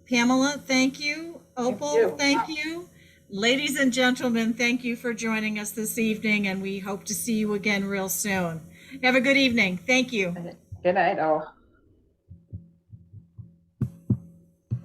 Pamela, thank you. Opal, thank you. Ladies and gentlemen, thank you for joining us this evening, and we hope to see you again real soon. Have a good evening. Thank you. Good night, all.